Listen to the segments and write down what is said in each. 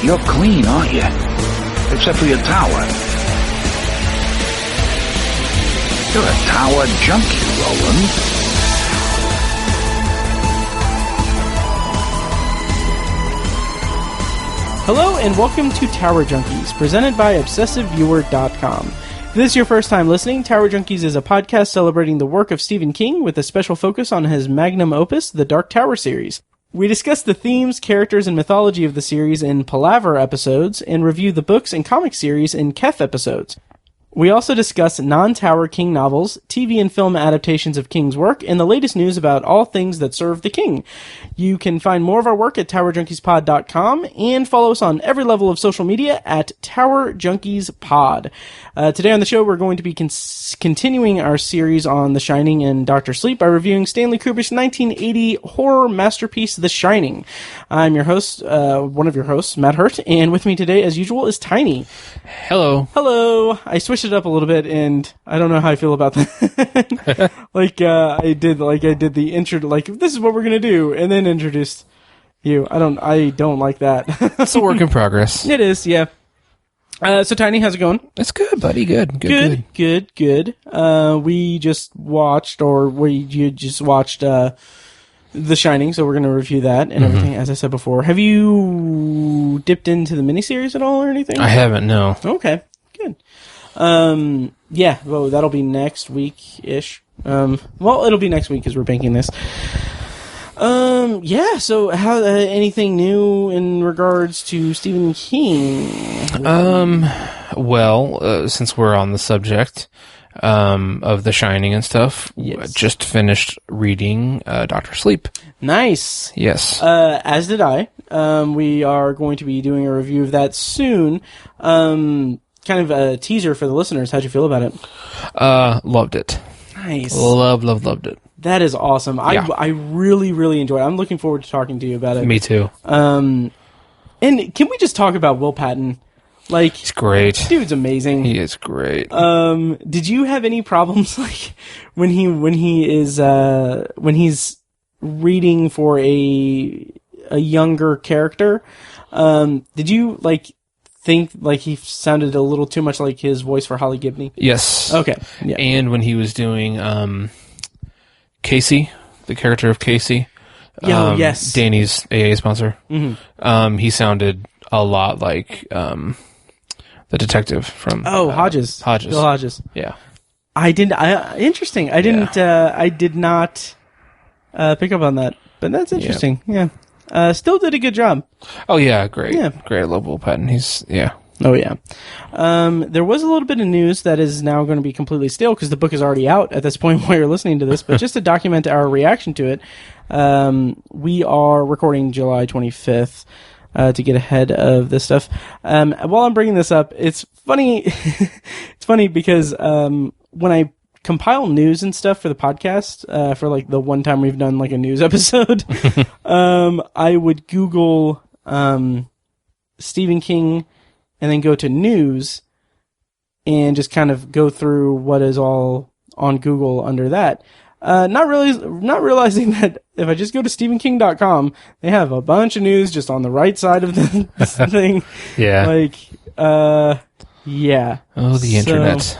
You're clean, aren't you? Except for your tower. You're a tower junkie, Roland. Hello and welcome to Tower Junkies, presented by ObsessiveViewer.com. If this is your first time listening, Tower Junkies is a podcast celebrating the work of Stephen King with a special focus on his magnum opus, the Dark Tower series. We discuss the themes, characters, and mythology of the series in Palaver episodes, and review the books and comic series in Kef episodes. We also discuss non-Tower King novels, TV and film adaptations of King's work, and the latest news about all things that serve the King. You can find more of our work at TowerJunkiesPod.com and follow us on every level of social media at TowerJunkiesPod. Today on the show, we're going to be continuing our series on The Shining and Dr. Sleep by reviewing Stanley Kubrick's 1980 horror masterpiece, The Shining. I'm your host, one of your hosts, Matt Hurt, and with me today, as usual, is Tiny. Hello. Hello. I switched it up a little bit, and I don't know how I feel about that. I did the intro, this is what we're gonna do, and then introduced you. I don't like that. It's a work in progress. It is, yeah. So Tiny, how's it going? It's good, buddy. Good. Good. You just watched, The Shining, so we're going to review that and everything, as I said before. Have you dipped into the miniseries at all or anything? I haven't, no. Okay, good. Yeah, well, that'll be next week-ish. It'll be next week because we're banking this. Yeah, so how, anything new in regards to Stephen King? Since we're on the subject of The Shining and stuff, yes. I just finished reading Dr. Sleep. Nice. Yes. As did I. We are going to be doing a review of that soon. Kind of a teaser for the listeners. How'd you feel about it? Loved it. Nice. Loved it. That is awesome. Yeah. I really, really enjoyed it. I'm looking forward to talking to you about it. Me too. And can we just talk about Will Patton? He's great. Dude's amazing. He is great. Did you have any problems when he's reading for a younger character? Did you think he sounded a little too much like his voice for Holly Gibney? Yes. Okay. Yeah. And when he was doing Casey, the character of Casey, yes, Danny's AA sponsor, he sounded a lot like the detective from Hodges. Bill Hodges. Yeah. Interesting. I did not pick up on that, but that's interesting. Yeah. Still did a good job. Oh yeah, great. Yeah. Great. I love Will Patton. Oh yeah. There was a little bit of news that is now going to be completely stale because the book is already out at this point while you're listening to this, but just to document our reaction to it, we are recording July 25th. To get ahead of this stuff. While I'm bringing this up, it's funny. It's funny because when I compile news and stuff for the podcast, for the one time we've done a news episode, I would Google Stephen King and then go to news and just kind of go through what is all on Google under that. Not realizing that if I just go to StephenKing.com, they have a bunch of news just on the right side of the thing. Yeah. Yeah. Oh, the internet.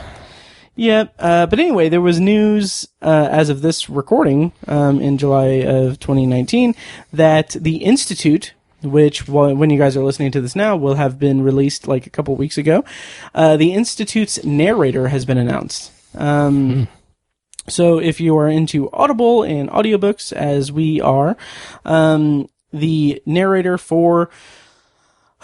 Yeah. But anyway, there was news, as of this recording, in July of 2019, that the Institute, which when you guys are listening to this now will have been released a couple weeks ago, the Institute's narrator has been announced. So if you are into Audible and audiobooks, as we are, the narrator for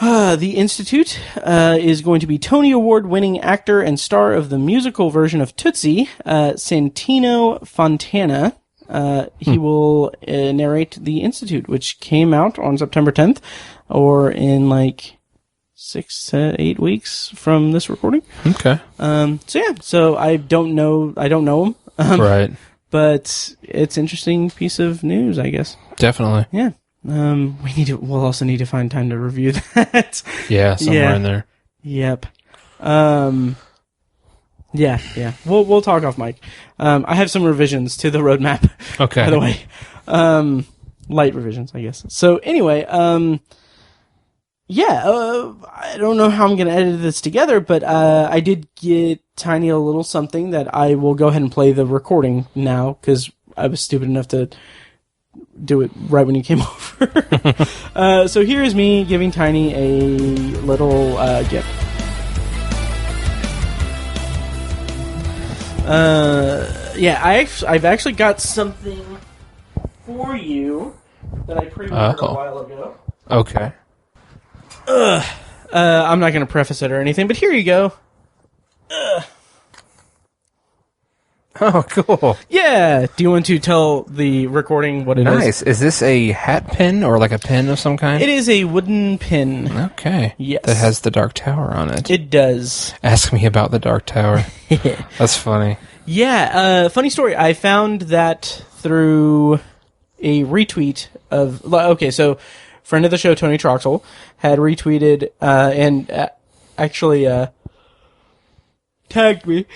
the Institute is going to be Tony Award-winning actor and star of the musical version of Tootsie, Santino Fontana. He will narrate the Institute, which came out on September 10th, or in 6 to 8 weeks from this recording. Okay. So I don't know him. Right. But it's interesting piece of news, I guess. Definitely. Yeah. We'll also need to find time to review that. Yeah, somewhere in there. Yep. Yeah. We'll talk off mic. I have some revisions to the roadmap. Okay. By the way. Light revisions, I guess. So anyway, I don't know how I'm going to edit this together, but I did get Tiny a little something that I will go ahead and play the recording now, because I was stupid enough to do it right when you came over. So here is me giving Tiny a little gift. I've actually got something for you that I pre-ordered a while ago. Okay. I'm not going to preface it or anything, but here you go. Oh, cool. Yeah. Do you want to tell the recording what it is? Nice. Is this a hat pin or like a pin of some kind? It is a wooden pin. Okay. Yes. That has the Dark Tower on it. It does. Ask me about the Dark Tower. That's funny. Yeah. Funny story. I found that through a retweet of... Okay, so friend of the show, Tony Troxel, had retweeted and actually tagged me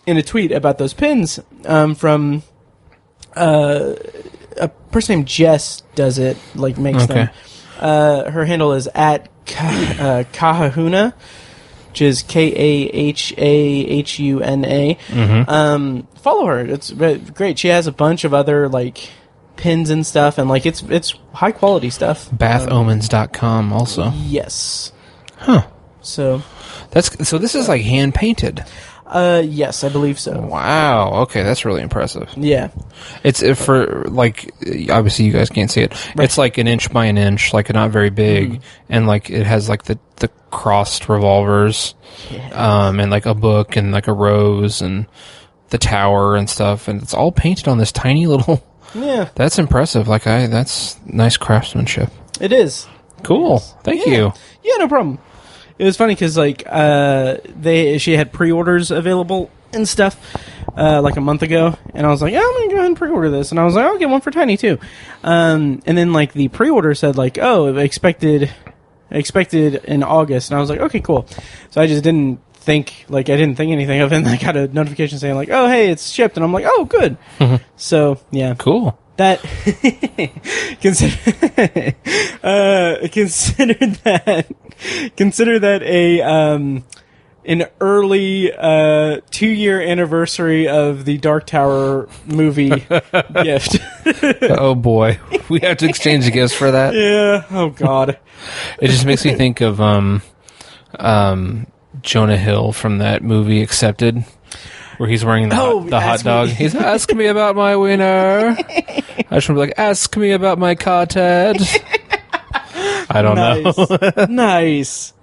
in a tweet about those pins from a person named Jess does it, like makes them. Her handle is at Kahahuna, which is Kahahuna. Follow her. It's great. She has a bunch of other like pins and stuff, and like it's high quality stuff. Bathomens.com also. Yes. Huh. So this is like hand painted. Yes, I believe so. Wow. Okay, that's really impressive. Yeah. It's for like obviously you guys can't see it. Right. It's like an inch by an inch, like not very big, and like it has like the crossed revolvers, and like a book and like a rose and the tower and stuff, and it's all painted on this tiny little. Yeah. That's impressive. That's nice craftsmanship. It is. Cool. Thank you. Yeah, no problem. It was funny because like she had pre-orders available and stuff like a month ago, and I was like, yeah, I'm gonna go ahead and pre-order this, and I was like, I'll get one for Tiny too, and then like the pre-order said like, oh, expected in August, and I was like, okay, cool. So I just didn't think anything of it, and I got a notification saying like, oh, hey, it's shipped, and I'm like, oh, good. So yeah, cool. That consider that an early 2-year anniversary of the Dark Tower movie gift. Oh boy, we have to exchange gifts for that. Yeah. Oh god. It just makes me think of Jonah Hill from that movie Accepted, where he's wearing the hot dog. He's asking me about my wiener. I just want to be like, ask me about my cottage. I don't know. Nice.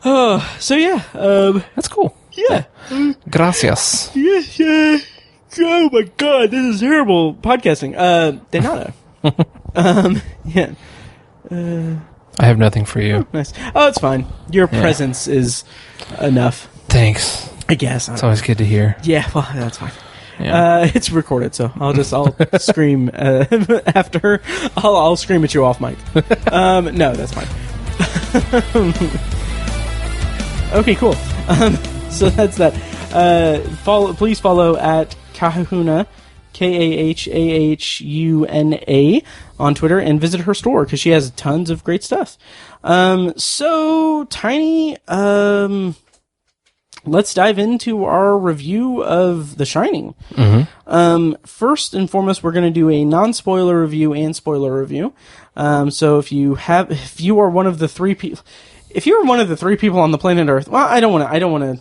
Oh, so yeah. That's cool. Yeah. Gracias. Yeah. Oh my god, this is terrible podcasting. De nada. Yeah. I have nothing for you. Oh, nice. Oh, it's fine. Your presence is enough. Thanks. I guess. It's always good to hear. Yeah, well, that's fine. Yeah. It's recorded, so I'll scream after. I'll scream at you off mic. No, that's fine. Okay, cool. So that's that. Please follow at Kahahuna, Kahahuna on Twitter, and visit her store because she has tons of great stuff. So Tiny, let's dive into our review of The Shining. First and foremost, we're going to do a non-spoiler review and spoiler review. So if you are one of the three people, on the planet Earth, well, I don't want to, I don't want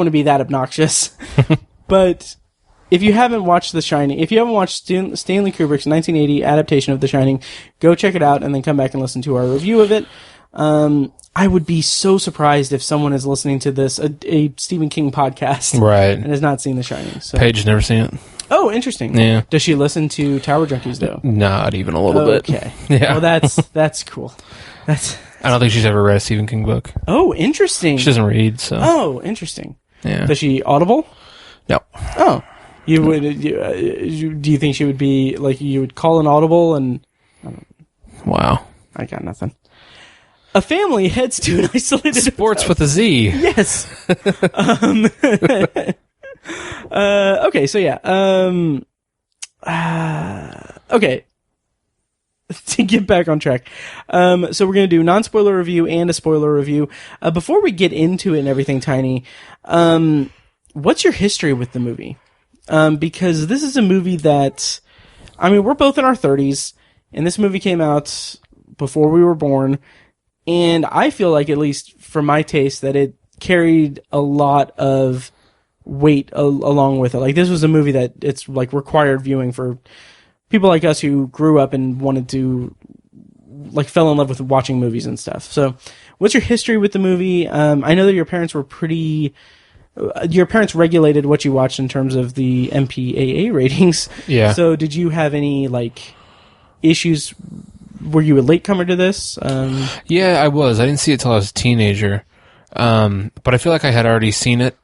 to be that obnoxious, but if you haven't watched The Shining, if you haven't watched Stanley Kubrick's 1980 adaptation of The Shining, go check it out and then come back and listen to our review of it. I would be so surprised if someone is listening to this, a Stephen King podcast, right, and has not seen The Shining. So. Paige never seen it. Oh, interesting. Yeah. Does she listen to Tower Junkies though? Not even a little bit. Okay. Yeah. Well, that's cool. I don't think she's ever read a Stephen King book. Oh, interesting. She doesn't read, so. Oh, interesting. Yeah. Does she Audible? No. Oh, you would? Do you think she would be like you would call an Audible and? Wow. I got nothing. A family heads to an isolated sports with a Z. Yes. Okay, so yeah. Okay. To get back on track. So we're going to do non-spoiler review and a spoiler review. Before we get into it and everything, Tiny, what's your history with the movie? Because this is a movie that, I mean, we're both in our 30s, and this movie came out before we were born, and I feel like, at least for my taste, that it carried a lot of weight along with it. Like, this was a movie that it's like required viewing for people like us who grew up and wanted to, like, fell in love with watching movies and stuff. So, what's your history with the movie? I know that your parents were your parents regulated what you watched in terms of the MPAA ratings. Yeah. So, did you have any, like, issues? Were you a latecomer to this? Yeah, I was. I didn't see it till I was a teenager. But I feel like I had already seen it,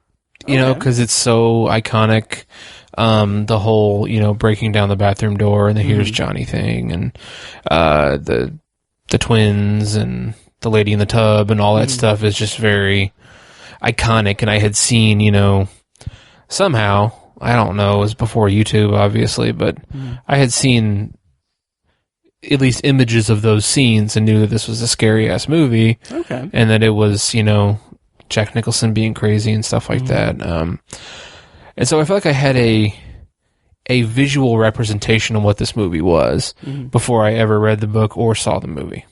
you know, because it's so iconic. The whole, you know, breaking down the bathroom door and the Here's Johnny thing, and the twins and the lady in the tub and all that stuff is just very iconic. And I had seen, you know, somehow, I don't know, it was before YouTube, obviously, but I had seen at least images of those scenes and knew that this was a scary ass movie. Okay. And that it was, you know, Jack Nicholson being crazy and stuff like that. And so I felt like I had a visual representation of what this movie was before I ever read the book or saw the movie.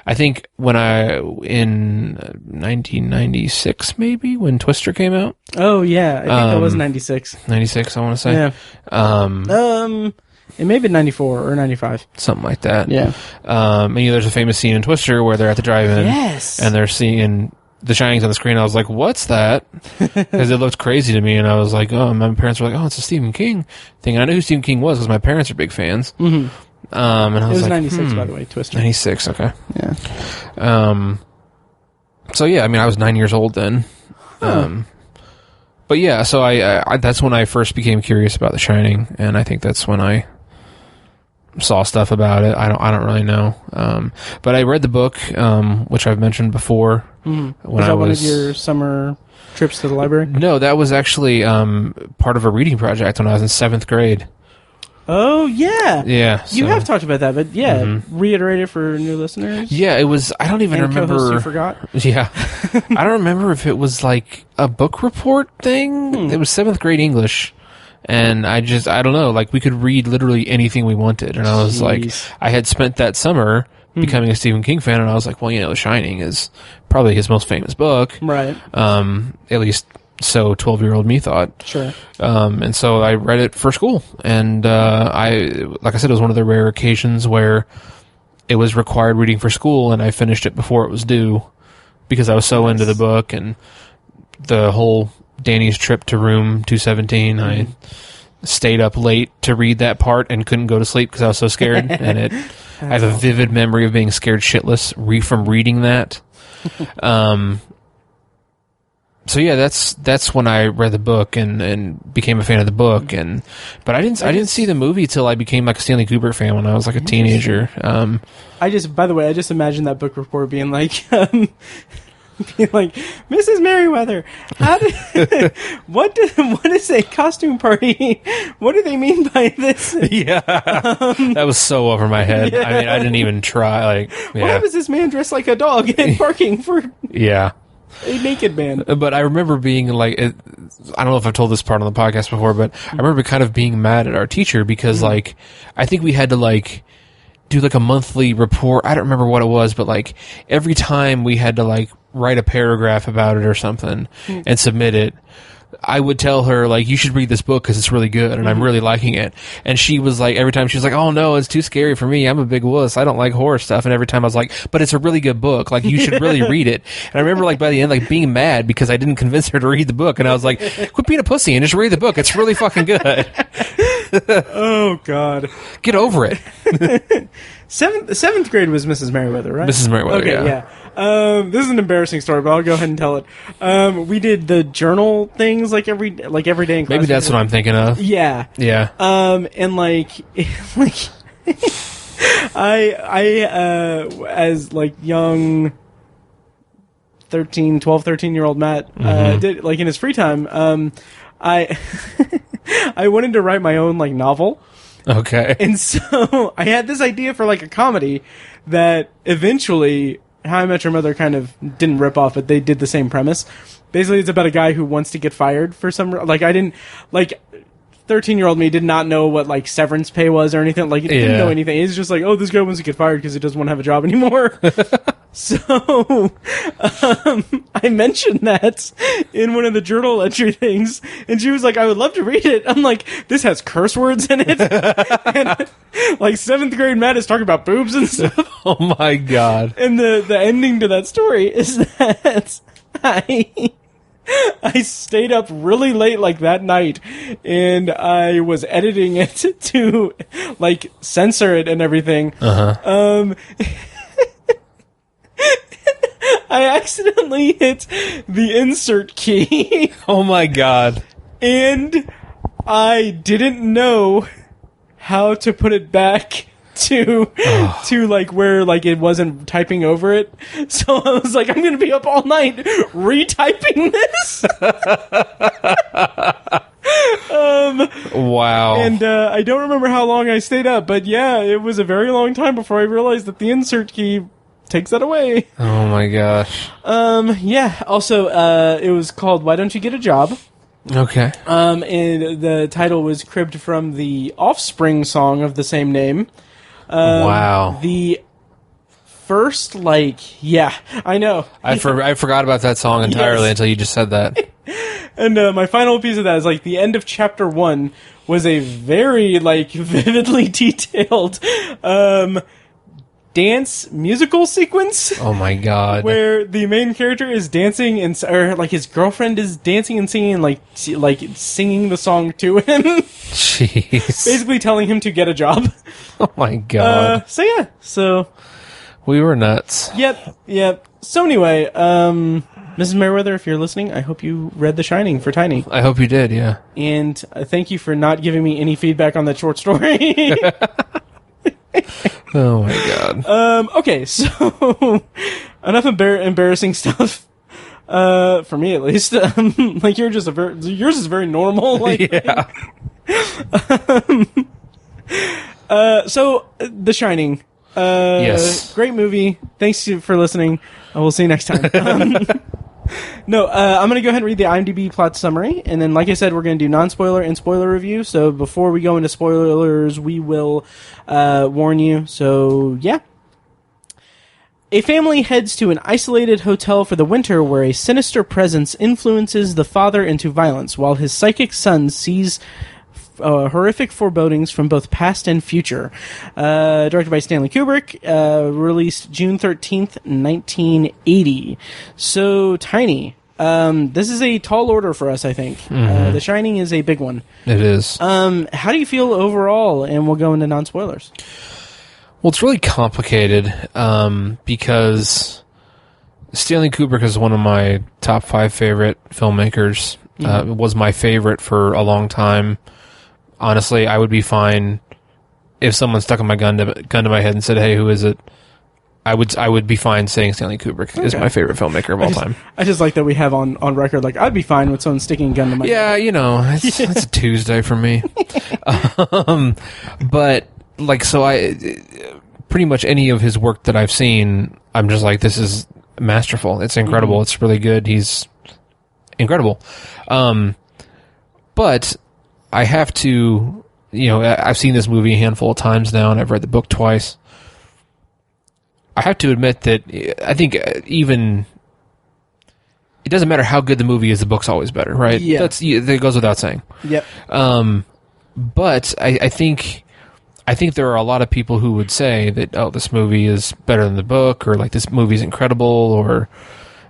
I think in 1996, maybe, when Twister came out. Oh, yeah. I think that was 96. 96, I want to say. Yeah. It may have been 94 or 95. Something like that. Yeah. And you know, there's a famous scene in Twister where they're at the drive-in. Yes. And they're seeing The Shining's on the screen. I was like, what's that? Because it looked crazy to me. And I was like, oh, my parents were like, oh, it's a Stephen King thing. And I knew who Stephen King was because my parents are big fans. And I was it was like, 96, by the way, Twister. 96, okay. Yeah. So yeah, I mean, I was 9 years old then. But yeah, so I that's when I first became curious about The Shining, and I think that's when I saw stuff about it. I don't really know. But I read the book, which I've mentioned before. Was that one of your summer trips to the library? No, that was actually part of a reading project when I was in 7th grade. Oh, yeah. Yeah. You have talked about that, but yeah, reiterate it for new listeners. Yeah, it was, I don't even remember. Co-host you forgot? Yeah. I don't remember if it was like a book report thing. It was 7th grade English. And I don't know, like we could read literally anything we wanted. And I was like, I had spent that summer becoming a Stephen King fan, and I was like, well, you know, The Shining is probably his most famous book. Right. At least so 12-year-old me thought. Sure. And so I read it for school. And like I said, it was one of the rare occasions where it was required reading for school, and I finished it before it was due because I was so into the book and the whole Danny's trip to room 217. I stayed up late to read that part and couldn't go to sleep because I was so scared. And I have a vivid memory of being scared shitless from reading that. So yeah, that's when I read the book and became a fan of the book. But I didn't see the movie till I became like a Stanley Kubrick fan when I was like a teenager. By the way, I just imagined that book report being like, Mrs. Merriweather, what is a costume party? What do they mean by this? Yeah, that was so over my head. Yeah. I mean, I didn't even try. Why was this man dressed like a dog and barking for? Yeah. A naked man. But I remember being like, I don't know if I've told this part on the podcast before, but I remember kind of being mad at our teacher because I think we had to do a monthly report. I don't remember what it was, but every time we had to write a paragraph about it or something and submit it, I would tell her you should read this book because it's really good and I'm really liking it. And she was every time she was oh no, it's too scary for me. I'm a big wuss. I don't like horror stuff. And every time I was but it's a really good book. You should really read it. And I remember by the end being mad because I didn't convince her to read the book. And I was quit being a pussy and just read the book. It's really fucking good. Oh God. Get over it. Seventh grade was Mrs. Merriweather, right? Mrs. Merriweather, okay, yeah. This is an embarrassing story, but I'll go ahead and tell it. We did the journal things every day in class. Maybe that's what I'm thinking of. Yeah. Yeah. And I as young 12-13-year-old Matt did in his free time, I I wanted to write my own novel. Okay. And so I had this idea for like a comedy that eventually How I Met Your Mother kind of didn't rip off, but they did the same premise. Basically, it's about a guy who wants to get fired for some... Like, I didn't... Like, 13-year-old me did not know what, like, severance pay was or anything. Like, he didn't know anything. He's just like, oh, this guy wants to get fired because he doesn't want to have a job anymore. So, I mentioned that in one of the journal entry things, and she was like, I would love to read it. I'm like, this has curse words in it. And, like, 7th grade Matt is talking about boobs and stuff. Oh, my God. And the ending to that story is that I stayed up really late, like, that night, and I was editing it to, like, censor it and everything. I accidentally hit the insert key. Oh, my God. And I didn't know how to put it back to like where like it wasn't typing over it. So I was like, I'm gonna be up all night retyping this. Wow. And I don't remember how long I stayed up, but yeah, it was a very long time before I realized that the insert key takes that away. Oh my gosh. Yeah. Also, it was called Why Don't You Get a Job? Okay. And the title was cribbed from the Offspring song of the same name. Wow. The first, like, yeah, I know. I forgot about that song entirely until you just said that. And my final piece of that is, like, the end of chapter 1 was a very, like, vividly detailed dance musical sequence. Oh my God. Where the main character is dancing and, or like his girlfriend is dancing and singing, like singing the song to him. Jeez. Basically telling him to get a job. Oh my God. So we were nuts. Yep. So anyway, Mrs. Merriweather, if you're listening, I hope you read The Shining for Tiny. I hope you did, yeah. And thank you for not giving me any feedback on that short story. Oh my God. Okay, so enough embarrassing stuff. For me at least. Like yours is very normal. Like, yeah. So The Shining. Yes. Great movie. Thanks for listening. We'll see you next time. No, I'm going to go ahead and read the IMDb plot summary, and then, like I said, we're going to do non-spoiler and spoiler review, so before we go into spoilers, we will warn you, so yeah. A family heads to an isolated hotel for the winter where a sinister presence influences the father into violence, while his psychic son sees horrific forebodings from both past and future. Directed by Stanley Kubrick, released June 13th, 1980. So, Tiny. This is a tall order for us, I think. Mm-hmm. The Shining is a big one. It is. How do you feel overall? And we'll go into non-spoilers. Well, it's really complicated because Stanley Kubrick is one of my top 5 favorite filmmakers. It was my favorite for a long time. Honestly, I would be fine if someone stuck my gun to my head and said, "Hey, who is it?" I would be fine saying Stanley Kubrick is my favorite filmmaker of all time. I just like that we have on record, like, I'd be fine with someone sticking a gun to my head. Yeah, you know, it's a Tuesday for me. But like, so I pretty much any of his work that I've seen, I'm just like, this is masterful. It's incredible. It's really good. He's incredible. But I have to, you know, I've seen this movie a handful of times now, and I've read the book twice. I have to admit that I think even it doesn't matter how good the movie is, the book's always better, right? Yeah. That goes without saying. Yep. But I think there are a lot of people who would say that, oh, this movie is better than the book, or like this movie is incredible, or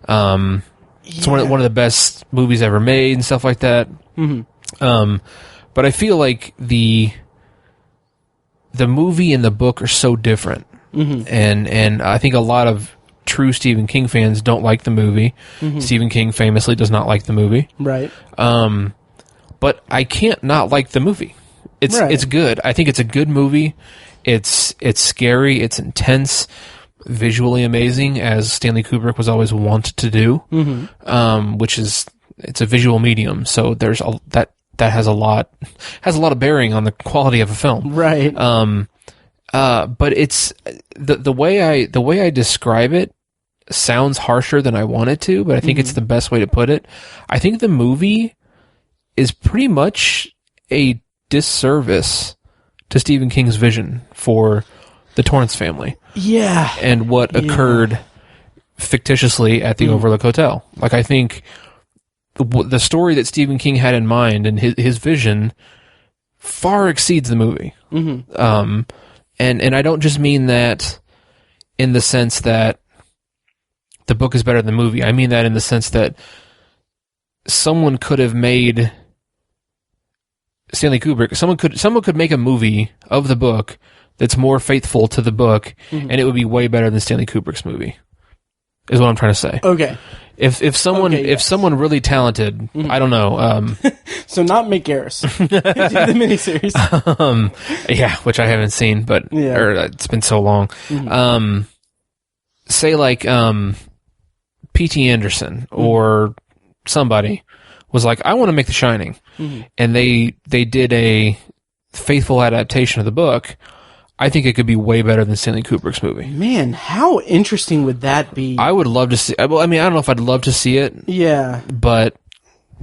it's one of the best movies ever made and stuff like that. Mm-hmm. But I feel like the movie and the book are so different. Mm-hmm. And I think a lot of true Stephen King fans don't like the movie. Mm-hmm. Stephen King famously does not like the movie. Right. But I can't not like the movie. It's good. I think it's a good movie. It's scary. It's intense. Visually amazing, as Stanley Kubrick was always wont to do. Mm-hmm. Which is, it's a visual medium, so there's that that has a lot of bearing on the quality of a film. Right. But it's the way I describe it sounds harsher than I want it to, but I think it's the best way to put it. I think the movie is pretty much a disservice to Stephen King's vision for the Torrance family. Yeah. And what occurred fictitiously at the Overlook Hotel. Like, I think the story that Stephen King had in mind and his vision far exceeds the movie. And I don't just mean that in the sense that the book is better than the movie. I mean that in the sense that someone could have made Stanley Kubrick. Someone could make a movie of the book that's more faithful to the book, and it would be way better than Stanley Kubrick's movie. Is what I'm trying to say. Okay. If someone really talented, I don't know. So not Mick Garris, the miniseries. Yeah, which I haven't seen, but it's been so long. Say like P.T. Anderson or somebody was like, I want to make The Shining, and they did a faithful adaptation of the book. I think it could be way better than Stanley Kubrick's movie. Man, how interesting would that be? I would love to see. Well, I mean, I don't know if I'd love to see it. Yeah, but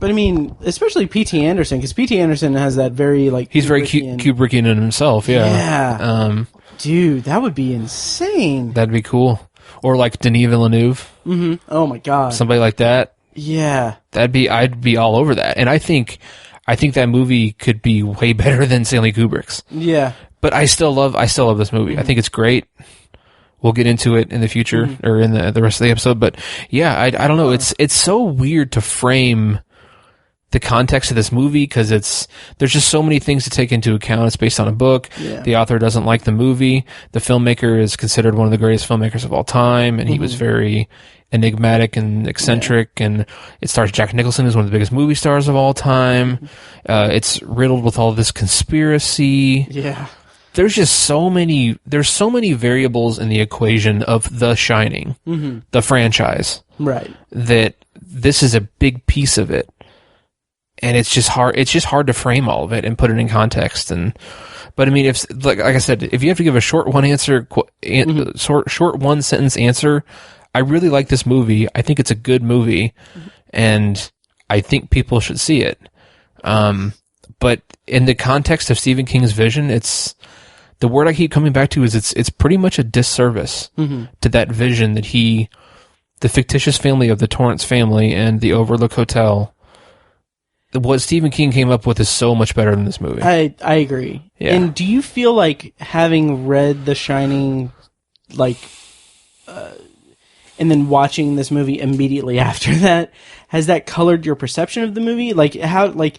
I mean, especially P.T. Anderson, because P.T. Anderson has that very like he's very Kubrickian in himself. Yeah, yeah. Dude, that would be insane. That'd be cool. Or like Denis Villeneuve. Oh my god, somebody like that. Yeah, I'd be all over that. And I think that movie could be way better than Stanley Kubrick's. Yeah. But I still love this movie. I think it's great. We'll get into it in the future or in the rest of the episode. But yeah, I don't know. It's so weird to frame the context of this movie because there's just so many things to take into account. It's based on a book. Yeah. The author doesn't like the movie. The filmmaker is considered one of the greatest filmmakers of all time, and he was very enigmatic and eccentric. And it stars Jack Nicholson as one of the biggest movie stars of all time. It's riddled with all this conspiracy. Yeah. There's so many variables in the equation of The Shining, the franchise. Right. That this is a big piece of it. And it's just hard to frame all of it and put it in context. But I mean, if like I said, if you have to give a short one sentence answer, I really like this movie. I think it's a good movie, and I think people should see it. But in the context of Stephen King's vision, the word I keep coming back to is it's pretty much a disservice to that vision that the fictitious family of the Torrance family and the Overlook Hotel. What Stephen King came up with is so much better than this movie. I agree. Yeah. And do you feel like having read The Shining, like, and then watching this movie immediately after that, has that colored your perception of the movie? Like, how, like,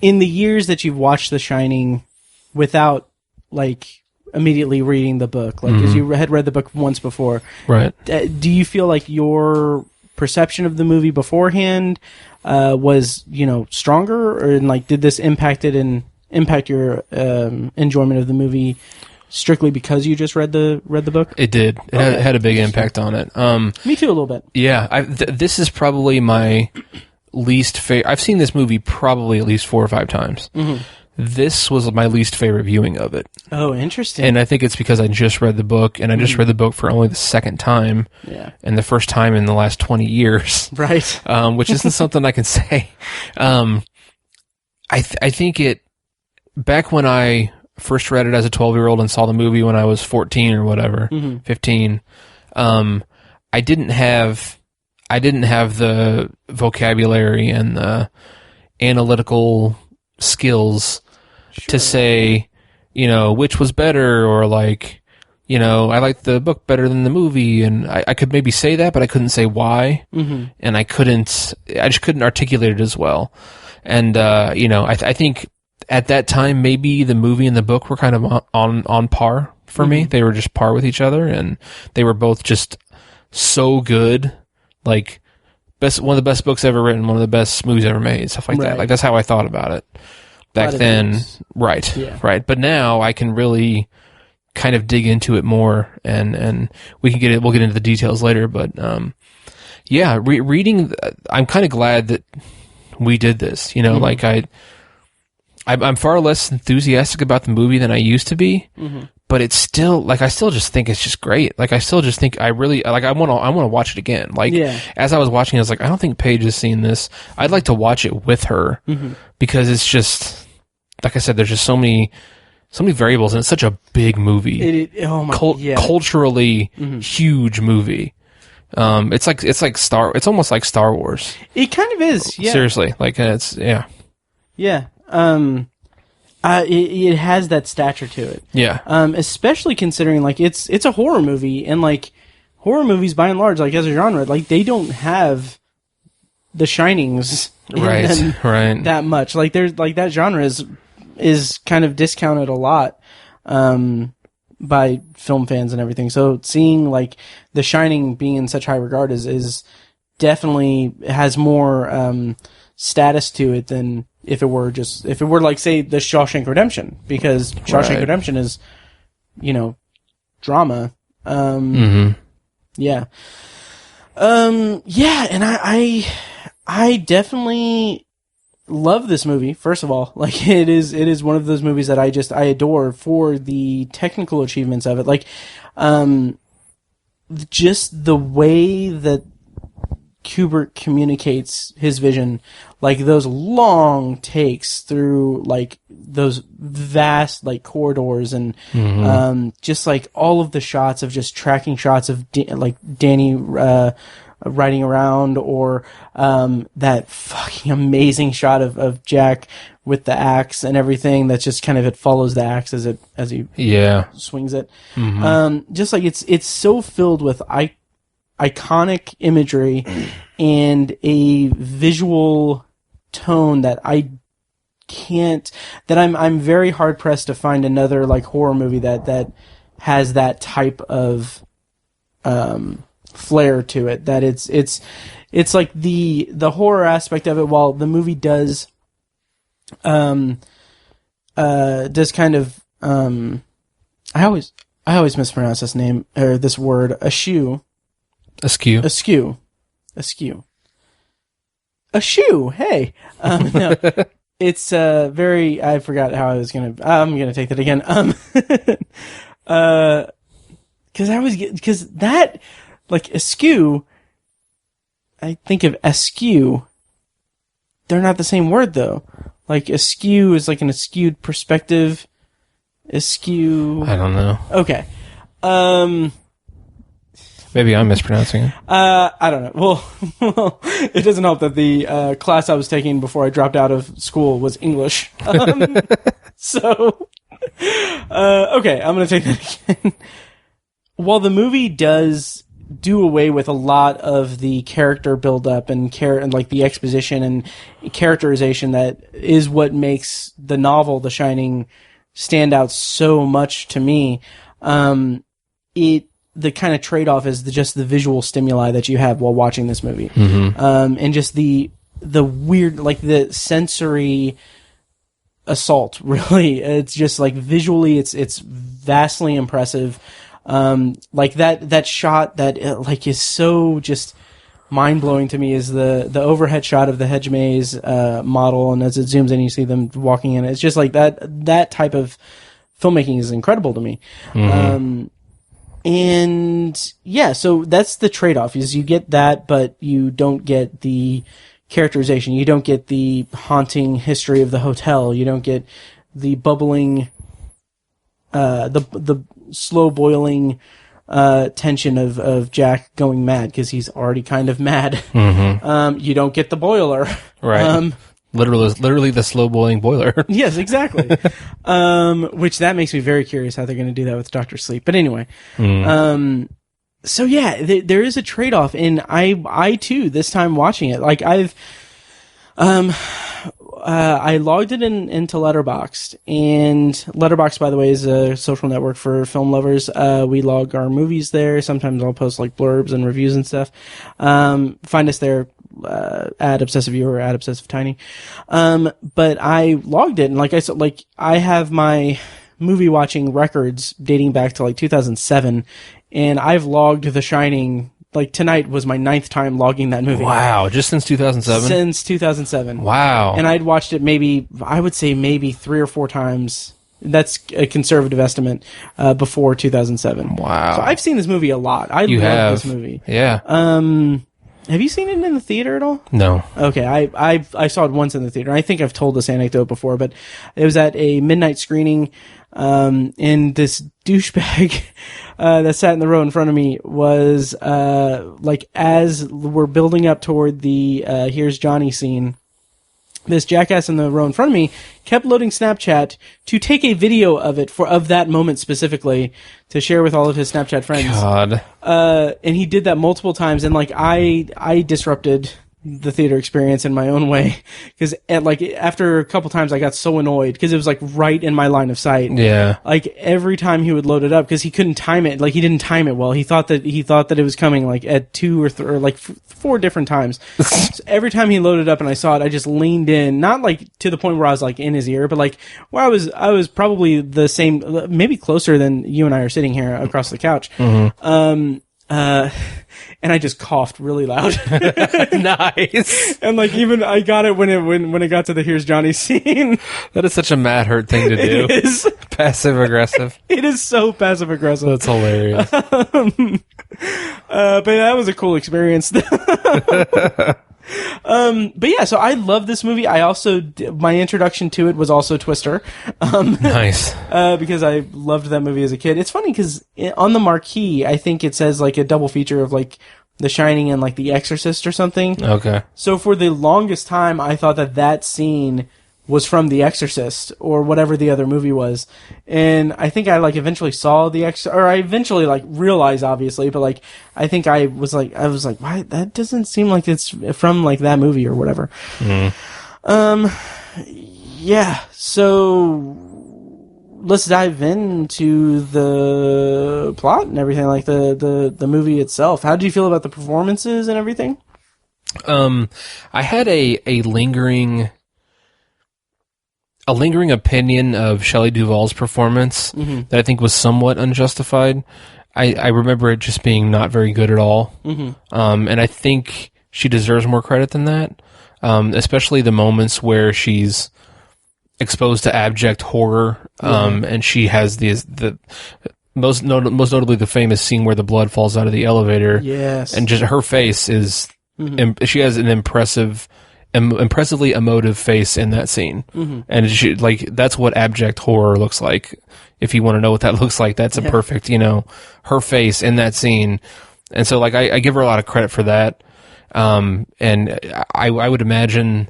in the years that you've watched The Shining without, like, immediately reading the book, like, as you had read the book once before, right? Do you feel like your perception of the movie beforehand was, stronger, or like did this impact your enjoyment of the movie strictly because you just read the book? It did. It had a big impact on it. Me too, a little bit. Yeah, this is probably my least favorite. I've seen this movie probably at least 4 or 5 times. This was my least favorite viewing of it. Oh, interesting. And I think it's because I just read the book, and I just read the book for only the second time, and the first time in the last 20 years. Right. Which isn't something I can say. I think back when I first read it as a 12-year-old and saw the movie when I was 14 or whatever, 15, I didn't have the vocabulary and the analytical skills to say, which was better, or like, I liked the book better than the movie, and I could maybe say that, but I couldn't say why, and I just couldn't articulate it as well. And I think at that time maybe the movie and the book were kind of on par for me. They were just par with each other, and they were both just so good, like one of the best books ever written, one of the best movies ever made, stuff like that. Like, that's how I thought about it back then. Right. Yeah. Right. But now I can really kind of dig into it more, and we'll get into the details later. But, reading, I'm kind of glad that we did this, like I'm far less enthusiastic about the movie than I used to be, but it's still, like, I still just think it's just great. Like, I still just think I want to watch it again. Like, as I was watching, I was like, I don't think Paige has seen this. I'd like to watch it with her because it's just, like I said, there's just so many variables, and it's such a big movie. Culturally huge movie. It's almost like Star Wars. It kind of is. Yeah. Seriously, like it's Yeah. It has that stature to it. Yeah. Especially considering like it's a horror movie, and like horror movies by and large, like as a genre, like they don't have the shinings that much. Like there's like that genre is kind of discounted a lot by film fans and everything. So seeing like The Shining being in such high regard is definitely has more status to it than if it were like, say, The Shawshank Redemption, because Shawshank Redemption is, drama. Yeah. And I definitely love this movie. First of all, like it is one of those movies that I adore for the technical achievements of it. Like, just the way that Kubrick communicates his vision, like those long takes through like those vast like corridors, and just like all of the shots of just tracking shots of like Danny riding around, or that fucking amazing shot of Jack with the axe and everything. That's just kind of, it follows the axe as he swings it. Just like it's so filled with iconic imagery and a visual tone that I'm very hard pressed to find another like horror movie that has that type of flair to it. That it's like the horror aspect of it, while the movie does kind of I always mispronounce this name, or this word, Askew. Hey, no, it's very. I forgot how I was gonna. I'm gonna take that again. Because that, like, askew. I think of askew. They're not the same word though. Like askew is like an askewed perspective. Askew. I don't know. Okay. Maybe I'm mispronouncing it. I don't know. Well, it doesn't help that the class I was taking before I dropped out of school was English. So, okay, I'm going to take that again. While the movie does do away with a lot of the character build-up and like the exposition and characterization that is what makes the novel The Shining stand out so much to me, the kind of trade-off is just the visual stimuli that you have while watching this movie. And just the weird, like the sensory assault, really. It's just like visually, it's vastly impressive. Like that shot that like is so just mind-blowing to me is the overhead shot of the hedge maze model, and as it zooms in, you see them walking in. It's just like that type of filmmaking is incredible to me. And yeah, so that's the trade-off, is you get that, but you don't get the characterization. You don't get the haunting history of the hotel. You don't get the bubbling, the slow boiling, tension of Jack going mad, because he's already kind of mad. You don't get the boiler. Right. Literally the slow boiling boiler. Yes, exactly. Which that makes me very curious how they're going to do that with Dr. Sleep. But anyway, so yeah, there is a trade-off, and I too, this time watching it, like I logged it into Letterboxd, and Letterboxd, by the way, is a social network for film lovers. We log our movies there. Sometimes I'll post like blurbs and reviews and stuff. Find us there. At Obsessive Viewer, at Obsessive Tiny. But I logged it, and like I said, like I have my movie watching records dating back to like 2007, and I've logged The Shining like tonight was my 9th time logging that movie. Wow, just since 2007? Since 2007. Wow. And I'd watched it I would say maybe 3 or 4 times. That's a conservative estimate, before 2007. Wow. So I've seen this movie a lot. I love this movie. Yeah. Have you seen it in the theater at all? No. Okay, I saw it once in the theater. I think I've told this anecdote before, but it was at a midnight screening, and this douchebag that sat in the row in front of me was like, as we're building up toward the "Here's Johnny" scene, this jackass in the row in front of me kept loading Snapchat to take a video of that moment specifically to share with all of his Snapchat friends. God. And he did that multiple times, and like I disrupted the theater experience in my own way, because after a couple times I got so annoyed because it was like right in my line of sight. Yeah. Like every time he would load it up, because he couldn't time it. Like he didn't time it well. He thought that it was coming like at 2 or like 4 different times. So every time he loaded up and I saw it, I just leaned in, not like to the point where I was like in his ear, but like where I was probably the same, maybe closer than you and I are sitting here across the couch. Mm-hmm. And I just coughed really loud. Nice. And like, even I got it when it got to the "Here's Johnny" scene. That is such a Matt Hurt thing to do. It is. Passive aggressive. It is so passive aggressive. That's hilarious. But that was a cool experience. But yeah, so I love this movie. I also, my introduction to it was also Twister. Nice. Because I loved that movie as a kid. It's funny because on the marquee, I think it says like a double feature of like The Shining and like The Exorcist or something. Okay. So for the longest time, I thought that scene was from The Exorcist or whatever the other movie was. And I think I like eventually saw I eventually like realized, obviously, but like I think I was like, why, that doesn't seem like it's from like that movie or whatever. Yeah, so let's dive into the plot and everything, like the movie itself. How did you feel about the performances and everything? I had a lingering opinion of Shelley Duvall's performance that I think was somewhat unjustified. I remember it just being not very good at all. And I think she deserves more credit than that. Especially the moments where she's exposed to abject horror. And she has the most notably the famous scene where the blood falls out of the elevator. Yes. And just her face is, she has an impressively emotive face in that scene. And she, like, that's what abject horror looks like. If you want to know what that looks like, that's a perfect, her face in that scene. And so, like, I give her a lot of credit for that. And I would imagine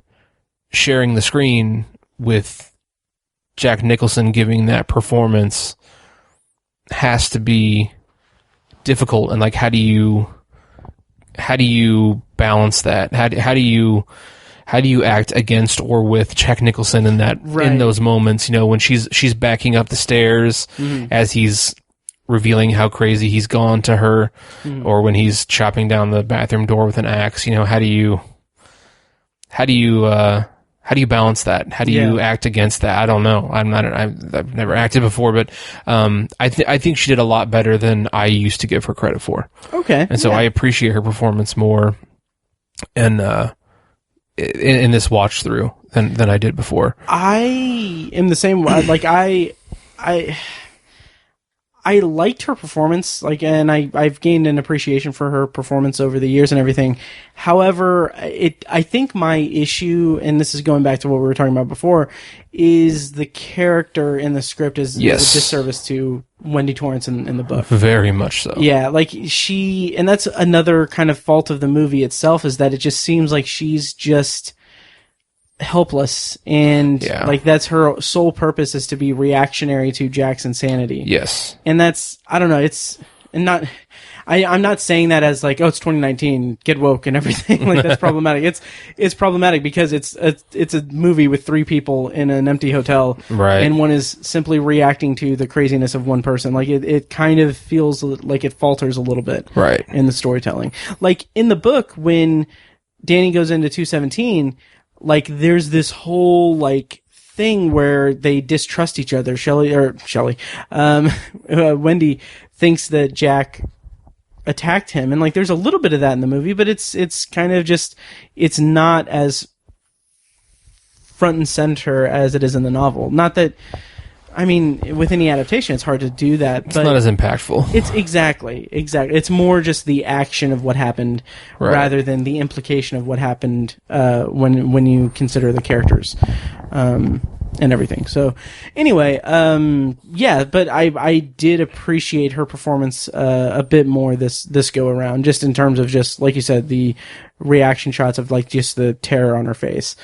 sharing the screen with Jack Nicholson giving that performance has to be difficult. And like, how do you balance that? How do you act against or with Jack Nicholson in that, in those moments, when she's backing up the stairs as he's revealing how crazy he's gone to her, or when he's chopping down the bathroom door with an axe, how do you balance that? How do you act against that? I don't know. I've never acted before, but I think she did a lot better than I used to give her credit for. Okay. And so I appreciate her performance more and in this watch through than I did before. I am the same way. Like I liked her performance, like, and I've gained an appreciation for her performance over the years and everything. However, I think my issue, and this is going back to what we were talking about before, is the character in the script is a disservice to Wendy Torrance in the book. Very much so. Yeah, like and that's another kind of fault of the movie itself, is that it just seems like she's just helpless, and like that's her sole purpose, is to be reactionary to Jack's insanity. Yes. And that's, I don't know, it's not, I'm not saying that as like, oh, it's 2019, get woke and everything. Like, that's problematic. It's problematic because it's a movie with 3 people in an empty hotel, right? And one is simply reacting to the craziness of one person. Like, it kind of feels like it falters a little bit, right, in the storytelling. Like in the book, when Danny goes into 217, like, there's this whole, like, thing where they distrust each other. Wendy thinks that Jack attacked him, and like there's a little bit of that in the movie, but it's kind of just, it's not as front and center as it is in the novel. Not that, I mean, with any adaptation, it's hard to do that. It's not as impactful. It's exactly. It's more just the action of what happened, rather than the implication of what happened when you consider the characters and everything. So, anyway, yeah, but I did appreciate her performance a bit more this go around, just in terms of just like you said, the reaction shots of like just the terror on her face.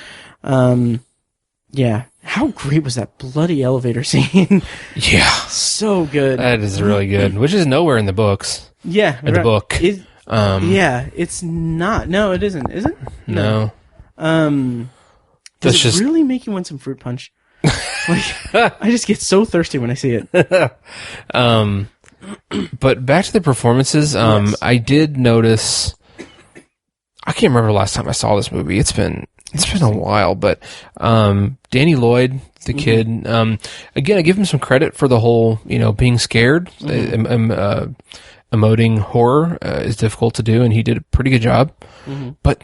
Yeah. How great was that bloody elevator scene? Yeah. So good. That is really good, which is nowhere in the books. Yeah. In the book. Yeah, it's not. No, it isn't. Is it? No. Does it really make you want some fruit punch? Like, I just get so thirsty when I see it. But back to the performances, Yes. I did notice, I can't remember the last time I saw this movie. It's been a while, but Danny Lloyd, the kid, again, I give him some credit for the whole, being scared. Emoting horror is difficult to do, and he did a pretty good job. But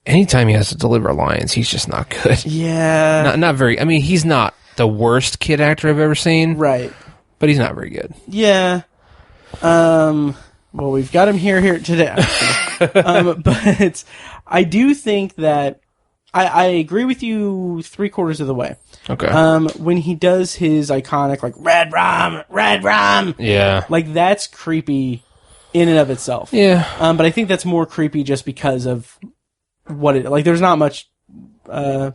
anytime he has to deliver lines, he's just not good. Yeah. Not very. I mean, he's not the worst kid actor I've ever seen. Right. But he's not very good. Yeah. Well, we've got him here today. But I do think that I agree with you 3/4 of the way. Okay. When he does his iconic, like, red rum, Yeah. like, that's creepy in and of itself. Yeah. But I think that's more creepy just because of there's not much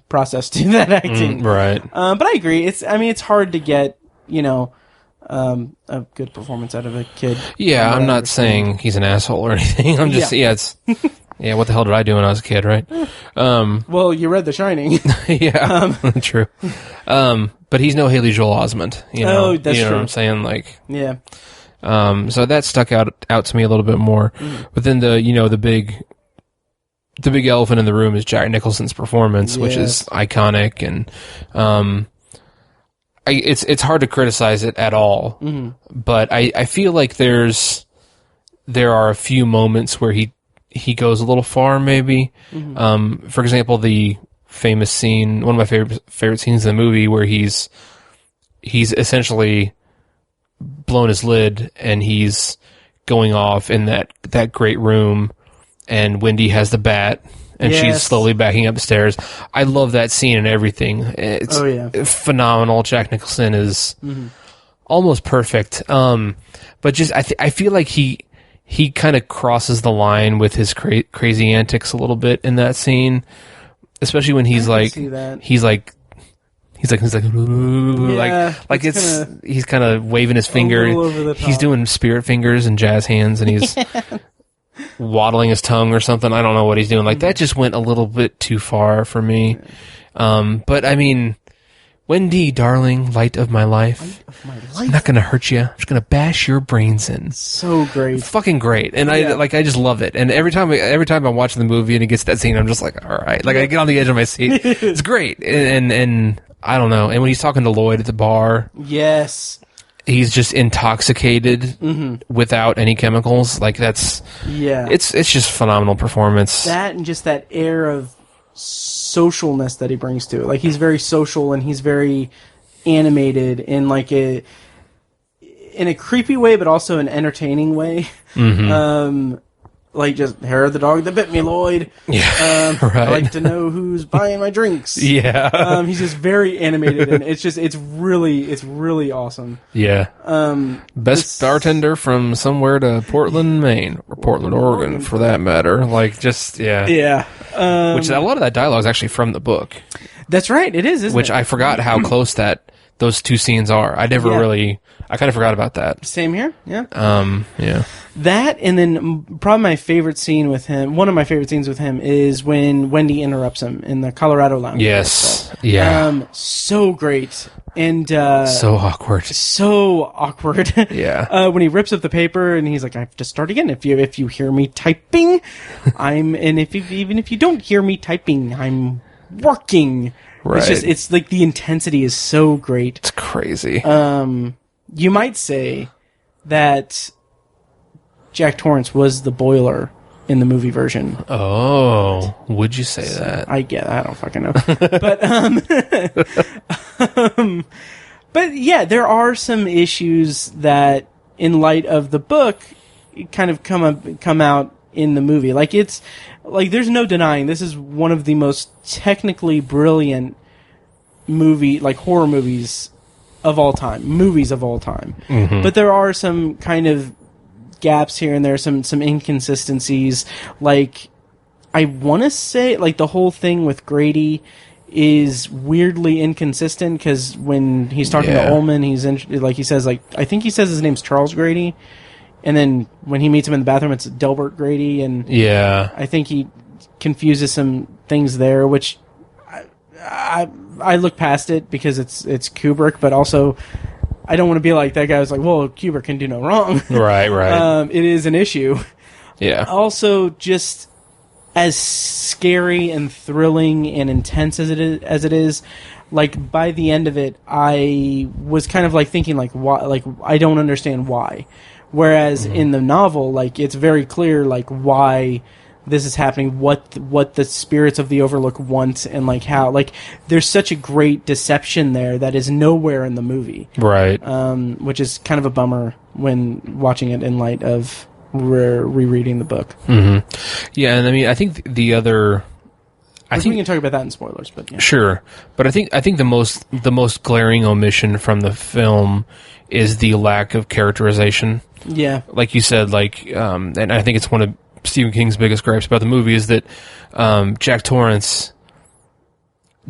process to that acting. Right. But I agree. It's hard to get, a good performance out of a kid. Yeah, I'm not saying he's an asshole or anything. I'm just, it's, yeah, what the hell did I do when I was a kid, right? Well, you read The Shining. Yeah, true. But he's no Haley Joel Osment, Oh, that's you know true. what I'm saying? Like, Yeah. so that stuck out to me a little bit more. But then the big elephant in the room is Jack Nicholson's performance, which is iconic, and it's hard to criticize it at all. But I feel like there are a few moments where he goes a little far, maybe. For example, the famous scene, one of my favorite scenes in the movie, where he's essentially blown his lid and he's going off in that great room, and Wendy has the bat, and she's slowly backing up the stairs. I love that scene and everything. It's phenomenal. Jack Nicholson is almost perfect. But just I feel like he kind of crosses the line with his crazy antics a little bit in that scene, especially when he's like he's kind of waving his finger. He's doing spirit fingers and jazz hands, and he's waddling his tongue or something. I don't know what he's doing. Like, that just went a little bit too far for me. But I mean, Wendy, darling, light of my life. I'm not going to hurt you. I'm just going to bash your brains in. So great. Fucking great. And I just love it. And every time I'm watching the movie and it gets to that scene, I'm just like, all right. Like, I get on the edge of my seat. It's great. And I don't know. And when he's talking to Lloyd at the bar. Yes. He's just intoxicated without any chemicals. Like, that's... Yeah. It's just phenomenal performance. That and just that air of socialness that he brings to it. Like, he's very social and he's very animated in like in a creepy way, but also an entertaining way. Like, just, hair of the dog that bit me, Lloyd. Yeah, right. I like to know who's buying my drinks. Yeah. He's just very animated, and it's really awesome. Yeah. Best bartender from somewhere to Portland, Maine, or Portland, Oregon, for that matter. Like, just, yeah. Yeah. Which, a lot of that dialogue is actually from the book. That's right, it is, isn't it? Which I forgot how close those two scenes are. I never really... I kind of forgot about that. Same here, yeah. Yeah. That, and then probably my favorite scene with him, one of my favorite scenes with him, is when Wendy interrupts him in the Colorado Lounge. Yes. Yeah. So great. And so awkward. So awkward. Yeah. When he rips up the paper and he's like, I have to start again. If you hear me typing, even if you don't hear me typing, I'm working. Right. It's like the intensity is so great. It's crazy. You might say that Jack Torrance was the boiler in the movie version. Oh, would you say that? I don't fucking know. But yeah, there are some issues that, in light of the book, kind of come out in the movie. Like, it's like, there's no denying this is one of the most technically brilliant horror movies of all time. Mm-hmm. But there are some kind of gaps here and there, some inconsistencies. Like, I want to say, like, the whole thing with Grady is weirdly inconsistent, because when he's talking to Ullman, he says, like, I think he says his name's Charles Grady, and then when he meets him in the bathroom, it's Delbert Grady, and I think he confuses some things there, which I look past it because it's Kubrick, but also I don't want to be like that guy who's like, well, Kubrick can do no wrong. Right. It is an issue. Yeah. Also, just as scary and thrilling and intense as it is, like, by the end of it, I was kind of like thinking, like, why? Like, I don't understand why. Whereas in the novel, like, it's very clear, like, why this is happening, what the spirits of the Overlook want, and, like, how, like, there's such a great deception there that is nowhere in the movie. Right. Which is kind of a bummer when watching it in light of rereading the book. Mm-hmm. Yeah, and I mean, I think the other... we can talk about that in spoilers, but yeah. Sure. But I think the most glaring omission from the film is the lack of characterization. Yeah. Like you said, like, and I think it's one of Stephen King's biggest gripes about the movie is that Jack Torrance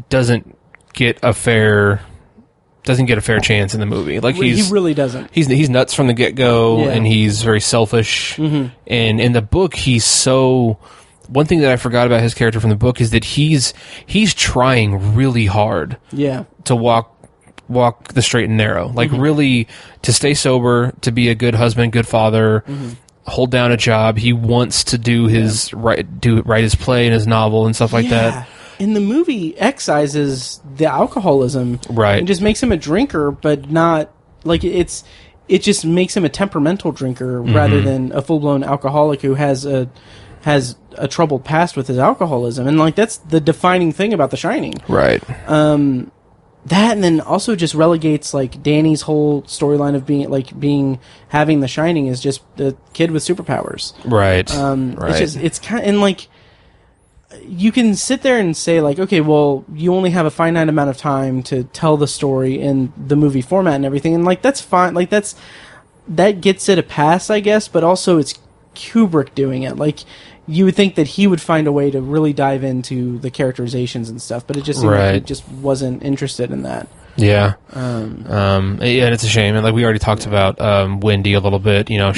doesn't get a fair chance in the movie. Like, he really doesn't. He's nuts from the get-go, yeah. and he's very selfish. Mm-hmm. And in the book, he's so... One thing that I forgot about his character from the book is that he's trying really hard to walk the straight and narrow. Like, really, to stay sober, to be a good husband, good father, hold down a job. He wants to do his write his play and his novel and stuff like that. In the movie, excises the alcoholism, right, and just makes him a drinker, but not like it just makes him a temperamental drinker rather than a full blown alcoholic who has a troubled past with his alcoholism. And, like, that's the defining thing about The Shining, right? That, and then also just relegates, like, Danny's whole storyline of having The Shining is just the kid with superpowers, right? It's kind of, and, like, you can sit there and say, like, okay, well, you only have a finite amount of time to tell the story in the movie format and everything, and, like, that's fine. Like, that gets it a pass, I guess, but also it's Kubrick doing it. Like, you would think that he would find a way to really dive into the characterizations and stuff, but it just seemed like he just wasn't interested in that. Yeah. And it's a shame. And, like, we already talked about Wendy a little bit. You know,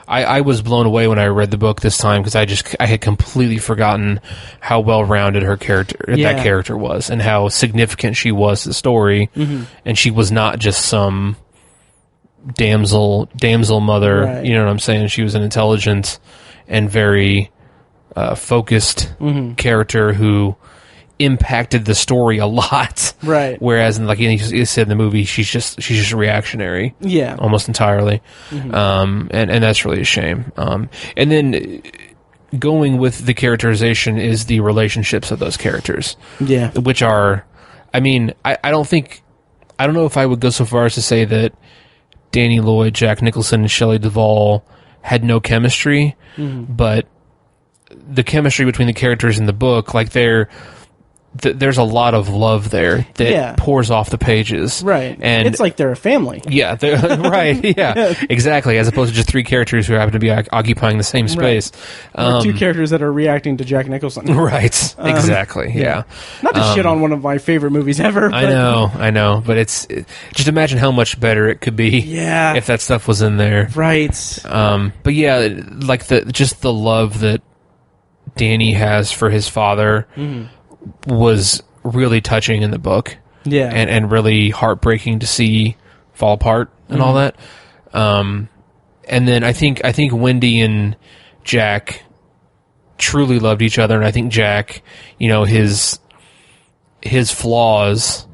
I was blown away when I read the book this time because I had completely forgotten how well-rounded that character was and how significant she was to the story. And she was not just some damsel mother. Right. You know what I'm saying? She was an intelligent and very focused character who impacted the story a lot. Right. Whereas, like you said in the movie, she's just reactionary. Yeah. Almost entirely. And that's really a shame. And then going with the characterization is the relationships of those characters. Yeah. Which are, I mean, I don't know if I would go so far as to say that Danny Lloyd, Jack Nicholson, and Shelley Duvall had no chemistry, but the chemistry between the characters in the book, like, there's a lot of love there that pours off the pages. Right. And it's like they're a family. Yeah, right. Yeah, exactly. As opposed to just three characters who happen to be occupying the same space. Or two characters that are reacting to Jack Nicholson. Right. Exactly. Yeah. Not to shit on one of my favorite movies ever. But I know. But just imagine how much better it could be if that stuff was in there. Right. But yeah, like, just the love that Danny has for his father was really touching in the book. Yeah. And really heartbreaking to see fall apart and all that. And then I think Wendy and Jack truly loved each other, and I think Jack, you know, his flaws,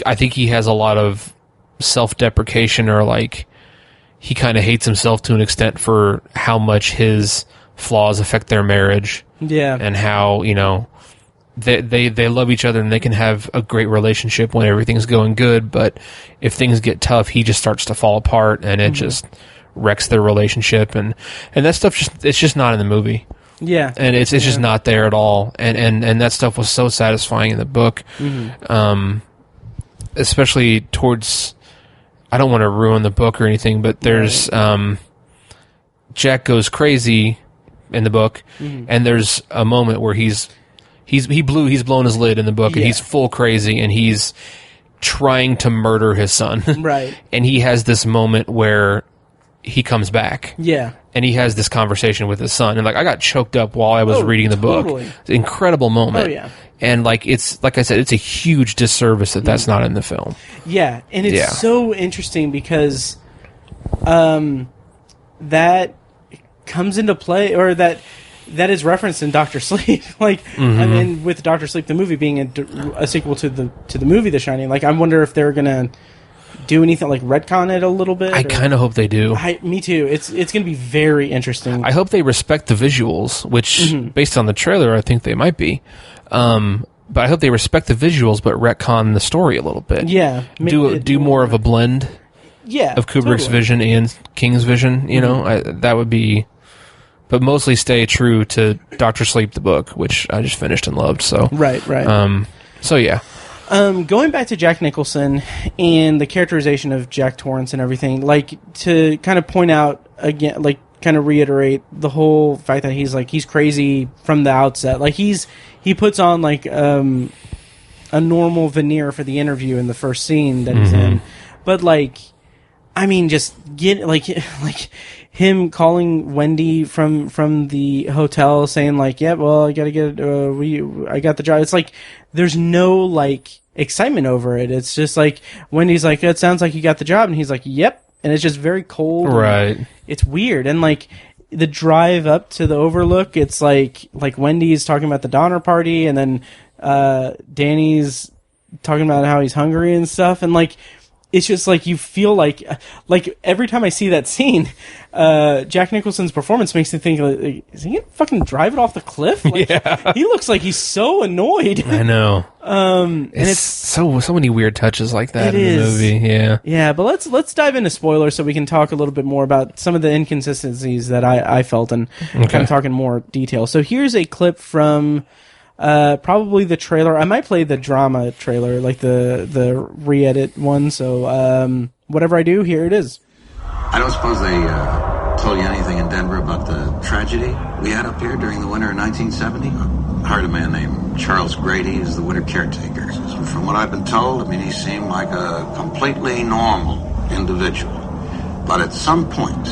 I think he has a lot of self-deprecation, or, like, he kind of hates himself to an extent for how much his flaws affect their marriage. Yeah. And how, they love each other and they can have a great relationship when everything's going good, but if things get tough, he just starts to fall apart, and it just wrecks their relationship, and that stuff it's just not in the movie. Yeah. And it's just not there at all. And that stuff was so satisfying in the book. Especially towards, I don't want to ruin the book or anything, but there's Jack goes crazy in the book, and there's a moment where he's blown his lid in the book, and he's full crazy, and he's trying to murder his son. Right. And he has this moment where he comes back. Yeah. And he has this conversation with his son, and like I got choked up while I was reading the book. It's an incredible moment. Oh yeah. And like it's like I said, it's a huge disservice that that's not in the film. Yeah, and it's so interesting because that comes into play, or that is referenced in Doctor Sleep. Like, I mean, with Doctor Sleep, the movie being a sequel to the movie The Shining. Like, I wonder if they're gonna do anything like retcon it a little bit. I kind of hope they do. Me too. It's going to be very interesting. I hope they respect the visuals, which based on the trailer, I think they might be. But I hope they respect the visuals, but retcon the story a little bit. Yeah, do more of a blend. Of Kubrick's vision and King's vision. You know, that would be. But mostly stay true to Doctor Sleep, the book, which I just finished and loved. So right. So yeah. Going back to Jack Nicholson and the characterization of Jack Torrance and everything, like, to kind of point out again, like, kind of reiterate the whole fact that he's crazy from the outset. Like, he puts on like a normal veneer for the interview in the first scene that he's in, but like, I mean, just get like him calling Wendy from the hotel saying like, yeah, well, I gotta get I got the job. It's like there's no like excitement over it. It's just like Wendy's like, it sounds like you got the job, and he's like, yep, and it's just very cold. Right. It's weird, and like the drive up to the Overlook, it's like Wendy's talking about the Donner Party, and then Danny's talking about how he's hungry and stuff, and like. It's just like you feel like every time I see that scene, Jack Nicholson's performance makes me think, like, is he gonna fucking drive it off the cliff? Like, he looks like he's so annoyed. I know. And it's so many weird touches like that in the movie. Yeah, but let's dive into spoilers so we can talk a little bit more about some of the inconsistencies that I felt and kind of talk in more detail. So here's a clip from. Probably the trailer. I might play the drama trailer, like the re-edit one. So, whatever I do, here it is. I don't suppose they told you anything in Denver about the tragedy we had up here during the winter of 1970? I hired a man named Charles Grady as the winter caretaker. From what I've been told, I mean, he seemed like a completely normal individual. But at some point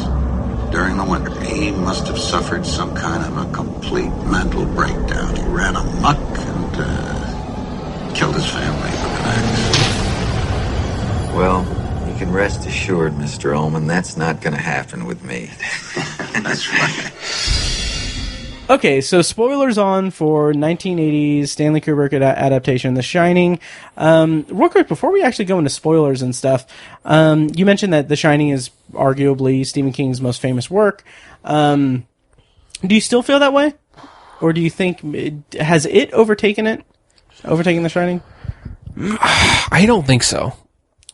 during the winter, he must have suffered some kind of a complete mental breakdown. He ran amok and killed his family with an axe. Well, you can rest assured, Mr. Ullman, that's not going to happen with me. That's right. Okay, so spoilers on for 1980s Stanley Kubrick adaptation, The Shining. Real quick, before we actually go into spoilers and stuff, you mentioned that The Shining is arguably Stephen King's most famous work. Do you still feel that way? Or do you think, has it overtaken The Shining? I don't think so.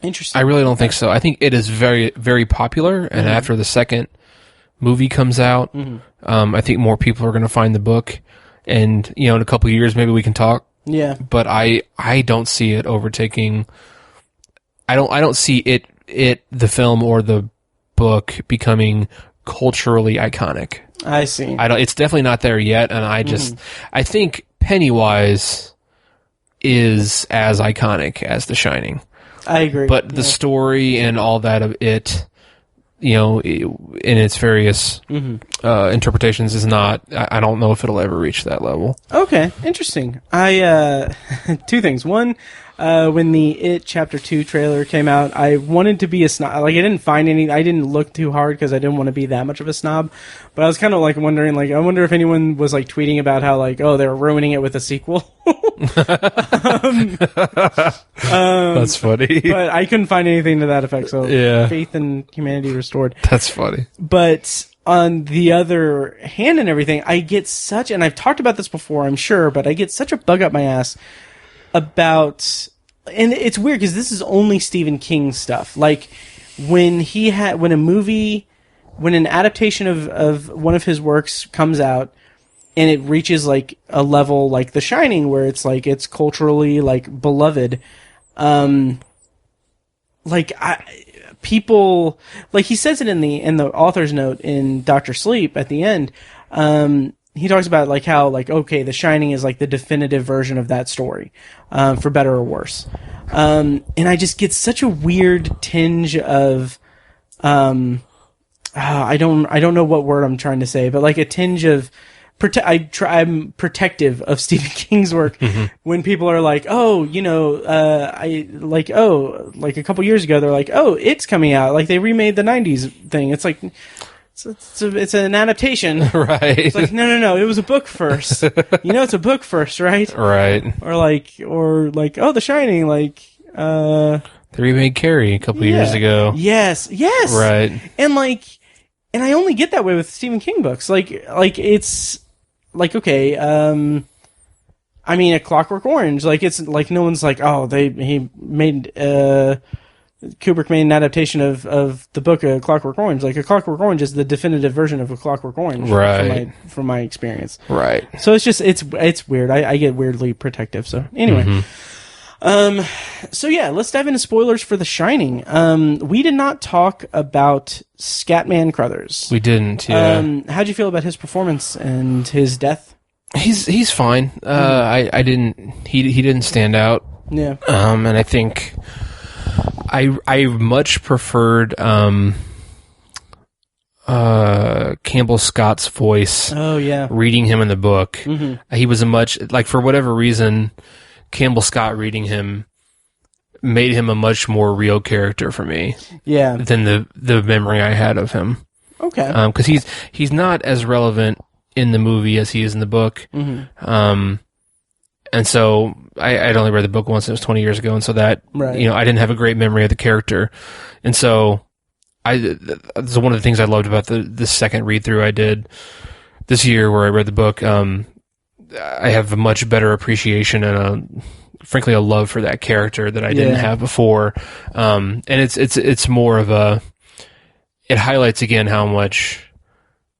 Interesting. I really don't think so. I think it is very, very popular, and after the second movie comes out, I think more people are going to find the book, and in a couple of years maybe we can talk. Yeah. But I don't see it overtaking. I don't see it the film or the book becoming culturally iconic. I see. It's definitely not there yet, and I think Pennywise is as iconic as The Shining. I agree. But the story and all that of it, in its various interpretations is not. I don't know if it'll ever reach that level. Okay, interesting. I two things. One, when the It Chapter 2 trailer came out, I wanted to be a snob. Like, I didn't look too hard because I didn't want to be that much of a snob. But I was kind of, like, wondering, like, I wonder if anyone was, like, tweeting about how, like, oh, they're ruining it with a sequel. That's funny. But I couldn't find anything to that effect, so Yeah. faith in humanity restored. That's funny. But on the other hand and everything, I get such, and I've talked about this before, I'm sure, but I get such a bug up my ass about, and it's weird because this is only Stephen King stuff. Like, when an adaptation of one of his works comes out, and it reaches, like, a level like The Shining, where it's, like, it's culturally, like, beloved, people, like, he says it in the author's note in Dr. Sleep at the end. He talks about, like, how, like, okay, The Shining is, like, the definitive version of that story, for better or worse. And I just get such a weird tinge of, I don't know what word I'm trying to say, but, like, a tinge of, I'm protective of Stephen King's work when people are like, oh, you know, like a couple years ago, they're like, oh, it's coming out. Like, they remade the 90s thing. It's like, it's an adaptation. Right. It's like, no, it was a book first. You know, it's a book first, right? Right. Or like, oh, The Shining, like, They remade Carrie a couple years ago. Yes. Right. And I only get that way with Stephen King books. Like it's, like, okay, I mean, A Clockwork Orange, like, it's, like, no one's like, oh, Kubrick made an adaptation of the book A Clockwork Orange. Like, A Clockwork Orange is the definitive version of A Clockwork Orange. Right. From my experience. Right. So it's just, it's weird. I get weirdly protective, so, anyway. So yeah, let's dive into spoilers for The Shining. We did not talk about Scatman Crothers. We didn't, yeah. How'd you feel about his performance and his death? He's fine. I didn't, he didn't stand out. Yeah. And I think I much preferred, Campbell Scott's voice. Oh yeah. Reading him in the book. He was a much, like, for whatever reason, Campbell Scott reading him made him a much more real character for me. Yeah. Than the memory I had of him. Okay. Because he's not as relevant in the movie as he is in the book. And so I'd only read the book once. It was 20 years ago, and so that, you know, I didn't have a great memory of the character, and so that's one of the things I loved about the second read through I did this year, where I read the book. I have a much better appreciation and frankly a love for that character that I didn't have before. And it's more of it highlights again how much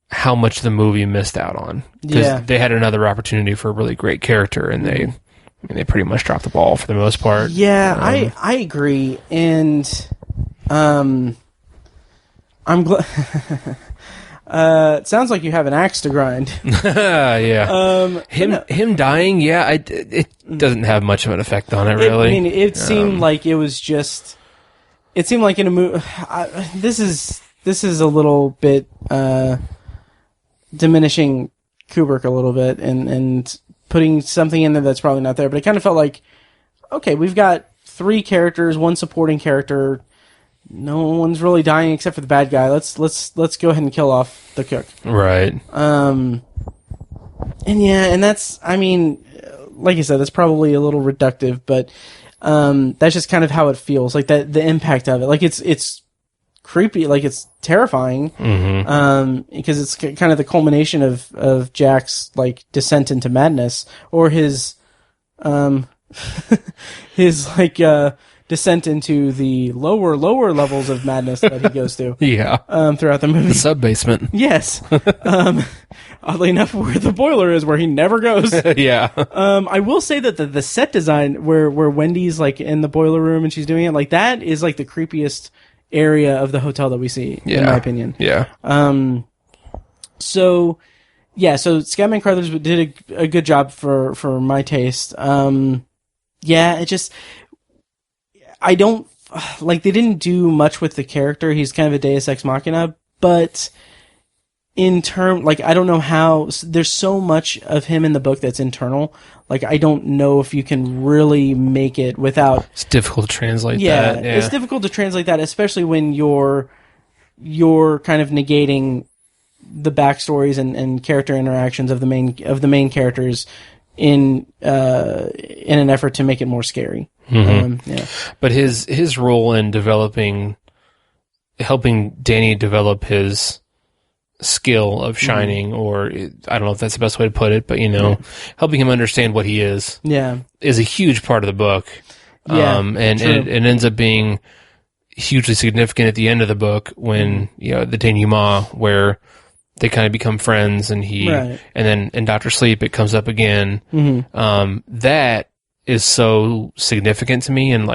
the movie missed out on, because they had another opportunity for a really great character, and they pretty much dropped the ball for the most part. Yeah, I agree, and I'm glad. It sounds like you have an axe to grind. Yeah. Him dying, it doesn't have much of an effect on it, really. I mean, it seemed like it was just. It seemed like in a movie. This is a little bit diminishing Kubrick a little bit, and putting something in there that's probably not there. But it kind of felt like, okay, we've got 3 characters, 1 supporting character. No one's really dying except for the bad guy. Let's go ahead and kill off the cook. Right. And that's, I mean, like I said, that's probably a little reductive, but that's just kind of how it feels. Like the impact of it. Like it's creepy, like it's terrifying. Because it's kind of the culmination of Jack's, like, descent into madness, or his descent into the lower levels of madness that he goes through. Throughout the movie. The sub-basement. Yes. Oddly enough, where the boiler is, where he never goes. I will say that the set design where Wendy's, like, in the boiler room and she's doing it, like, that is, like, the creepiest area of the hotel that we see, in my opinion. So Scatman Crothers did a good job for my taste. It just, I don't, like, they didn't do much with the character. He's kind of a deus ex machina, but I don't know how, there's so much of him in the book that's internal. Like, I don't know if you can really make it without... It's difficult to translate that. Yeah, it's difficult to translate that, especially when you're kind of negating the backstories and character interactions of the main characters in an effort to make it more scary. But his role in helping Danny develop his skill of shining, or I don't know if that's the best way to put it, but helping him understand what he is a huge part of the book. And it ends up being hugely significant at the end of the book when the denouement, where they kind of become friends, and and then in Dr. Sleep it comes up again. That is so significant to me, and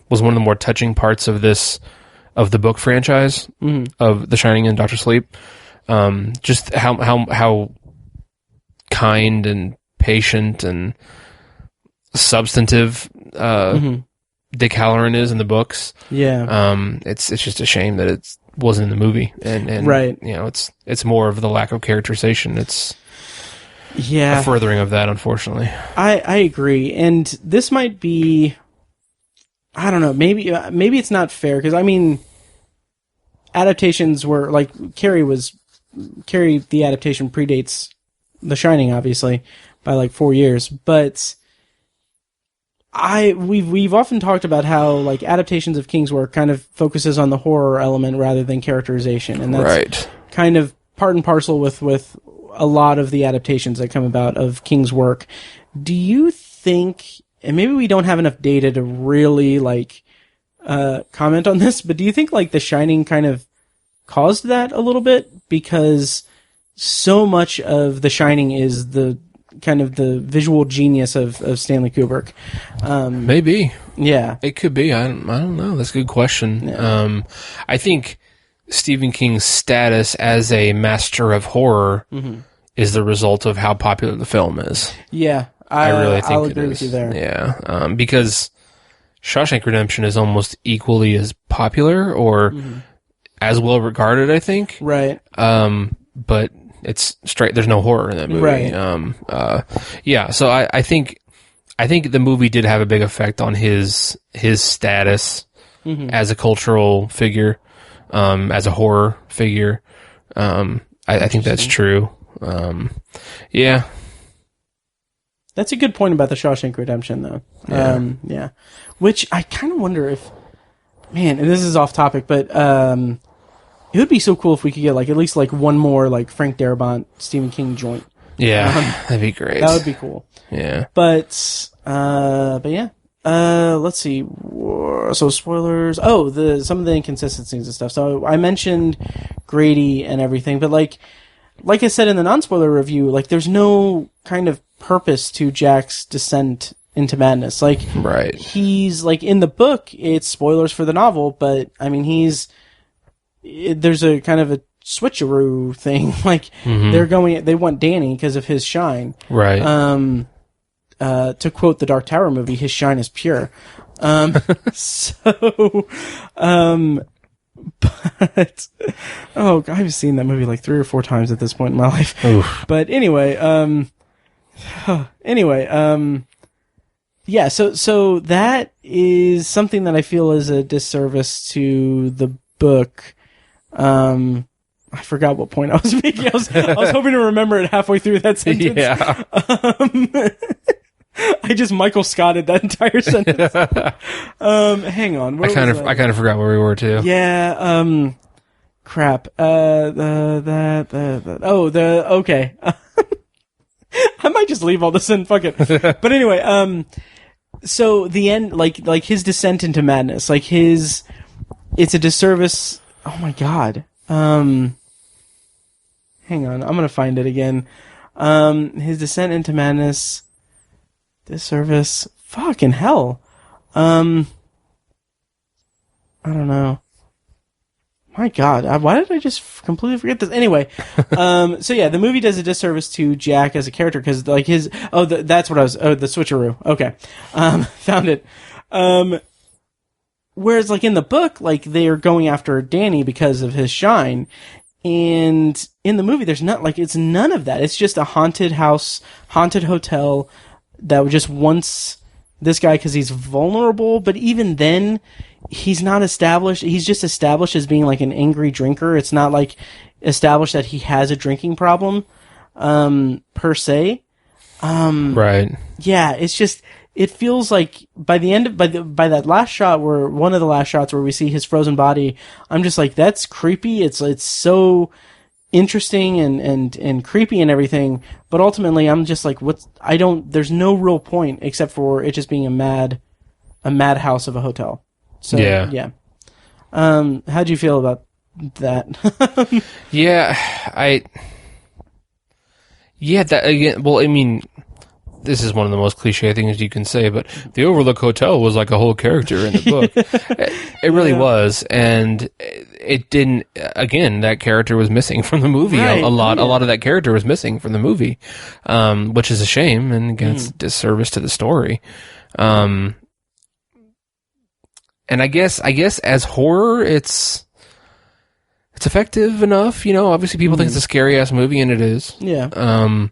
was one of the more touching parts of the book franchise of The Shining and Dr. Sleep. Just how kind and patient and substantive Dick Halloran is in the books. It's just a shame that it wasn't in the movie, and it's more of the lack of characterization. It's a furthering of that, unfortunately. I agree, and this might be, I don't know, maybe it's not fair, because I mean, adaptations were like Carrie, the adaptation predates The Shining, obviously, by like 4 years, but we've often talked about how like adaptations of King's work kind of focuses on the horror element rather than characterization, and that's kind of part and parcel with a lot of the adaptations that come about of King's work. Do you think, and maybe we don't have enough data to really like comment on this, but do you think like The Shining kind of caused that a little bit, because so much of The Shining is the kind of the visual genius of Stanley Kubrick? Maybe. Yeah. It could be. I don't know. That's a good question. Yeah. I think Stephen King's status as a master of horror is the result of how popular the film is. Yeah. I really think I'll it agree is. with you there. Yeah. Because Shawshank Redemption is almost equally as popular, or as well regarded, I think. Right. But it's straight. There's no horror in that movie. Right. Yeah. So I think the movie did have a big effect on his status as a cultural figure, as a horror figure. I think that's true. Yeah. That's a good point about the Shawshank Redemption, though. Yeah. Which I kind of wonder if, man, and this is off topic, but it would be so cool if we could get like at least like one more like Frank Darabont Stephen King joint. Yeah, that'd be great. That would be cool. Yeah. But yeah. Let's see. So spoilers. Oh, some of the inconsistencies and stuff. So I mentioned Grady and everything, but like I said in the non-spoiler review, like there's no kind of purpose to Jack's descent into madness. Like, he's like in the book, it's spoilers for the novel, but I mean, there's a kind of a switcheroo thing. Like they want Danny because of his shine. Right. To quote the Dark Tower movie, his shine is pure. But oh, I've seen that movie like 3 or 4 times at this point in my life. Oof. But anyway, yeah. So that is something that I feel is a disservice to the book. I forgot what point I was making. I was hoping to remember it halfway through that sentence. Yeah. I just Michael Scotted that entire sentence. Hang on. I kind of forgot where we were too. Yeah. Crap. Okay. I might just leave all this in. Fuck it. But anyway, so the end, like his descent into madness, it's a disservice. Oh my god. Hang on. I'm gonna find it again. His descent into madness. Disservice. Fucking hell. I don't know. My God, why did I just completely forget this? Anyway, so yeah, the movie does a disservice to Jack as a character because like that's what I was. Oh, the switcheroo. Okay, found it. Whereas like in the book, like they are going after Danny because of his shine, And in the movie, there's not, like, it's none of that. It's just a haunted house, haunted hotel that just wants this guy because he's vulnerable. But even then, he's not established. He's just established as being like an angry drinker. It's not like established that he has a drinking problem, per se. Right. Yeah, it's just, it feels like by the end of, by that last shot, where one of the last shots where we see his frozen body, I'm just like, that's creepy. It's so interesting and creepy and everything. But ultimately, I'm just like, there's no real point except for it just being a madhouse of a hotel. So, yeah. How'd you feel about that? That again, well, I mean, this is one of the most cliche things you can say, but the Overlook Hotel was like a whole character in the book. It really was, and it didn't. Again, that character was missing from the movie. Right. A lot of that character was missing from the movie, which is a shame, and again, it's a disservice to the story. And I guess as horror, it's effective enough. You know, obviously people think it's a scary ass movie, and it is. Yeah.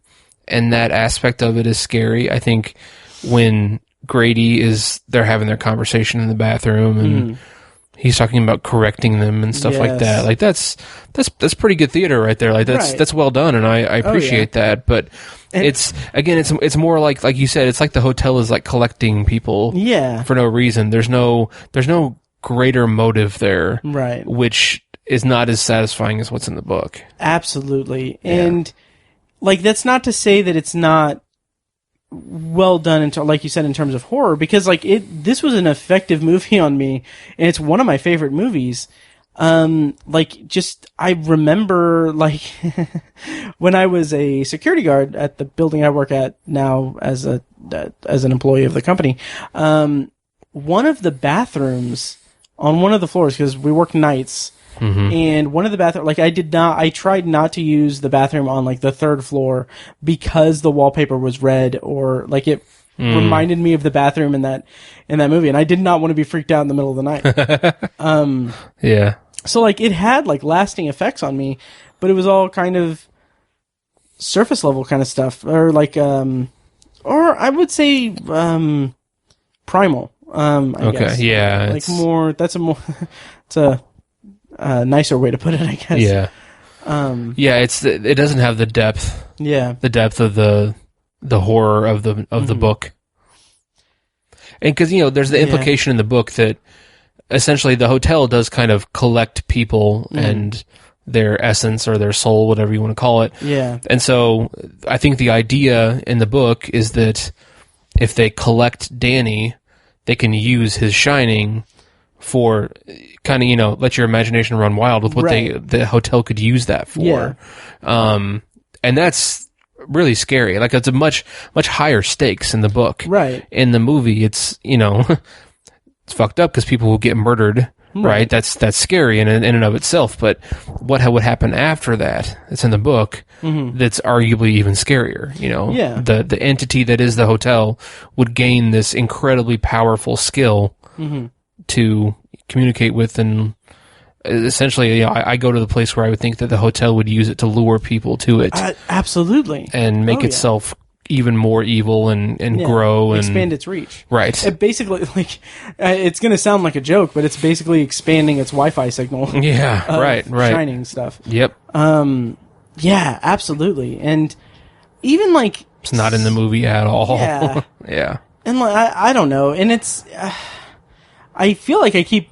And that aspect of it is scary. I think when they're having their conversation in the bathroom and he's talking about correcting them and stuff like that. Like that's pretty good theater right there. Like that's well done, and I appreciate that. But it's more like you said, it's like the hotel is like collecting people for no reason. There's no greater motive there. Right. Which is not as satisfying as what's in the book. Absolutely. Yeah. And like, that's not to say that it's not well done, like you said, in terms of horror, because like this was an effective movie on me, and it's one of my favorite movies. I remember like when I was a security guard at the building I work at now as an employee of the company, one of the bathrooms on one of the floors, because we work nights. And one of the bathroom, like I tried not to use the bathroom on like the third floor because the wallpaper was red, or like it reminded me of the bathroom in that movie, and I did not want to be freaked out in the middle of the night. Yeah. So like it had like lasting effects on me, but it was all kind of surface level kind of stuff, or like or I would say primal. I guess. Yeah. Like more. It's a nicer way to put it, I guess. Yeah. It doesn't have the depth. Yeah. The depth of the horror of the book. And because, there's the implication in the book that essentially the hotel does kind of collect people and their essence or their soul, whatever you want to call it. Yeah. And so I think the idea in the book is that if they collect Danny, they can use his shining for kind of, let your imagination run wild with what the hotel could use that for. Yeah. And that's really scary. Like, it's a much, much higher stakes in the book. Right. In the movie, it's, it's fucked up because people will get murdered. Right. That's scary in and of itself. But what would happen after that? It's in the book. That's arguably even scarier. Yeah. The entity that is the hotel would gain this incredibly powerful skill to communicate with, and essentially, I go to the place where I would think that the hotel would use it to lure people to it. Absolutely. And make itself even more evil and grow and expand its reach. Right. It basically, like, it's going to sound like a joke, but it's basically expanding its Wi-Fi signal. Yeah. Right. Shining stuff. Yep. Yeah, absolutely. And even like, it's not in the movie at all. Yeah. Yeah. And like, I don't know. And it's, I feel like I keep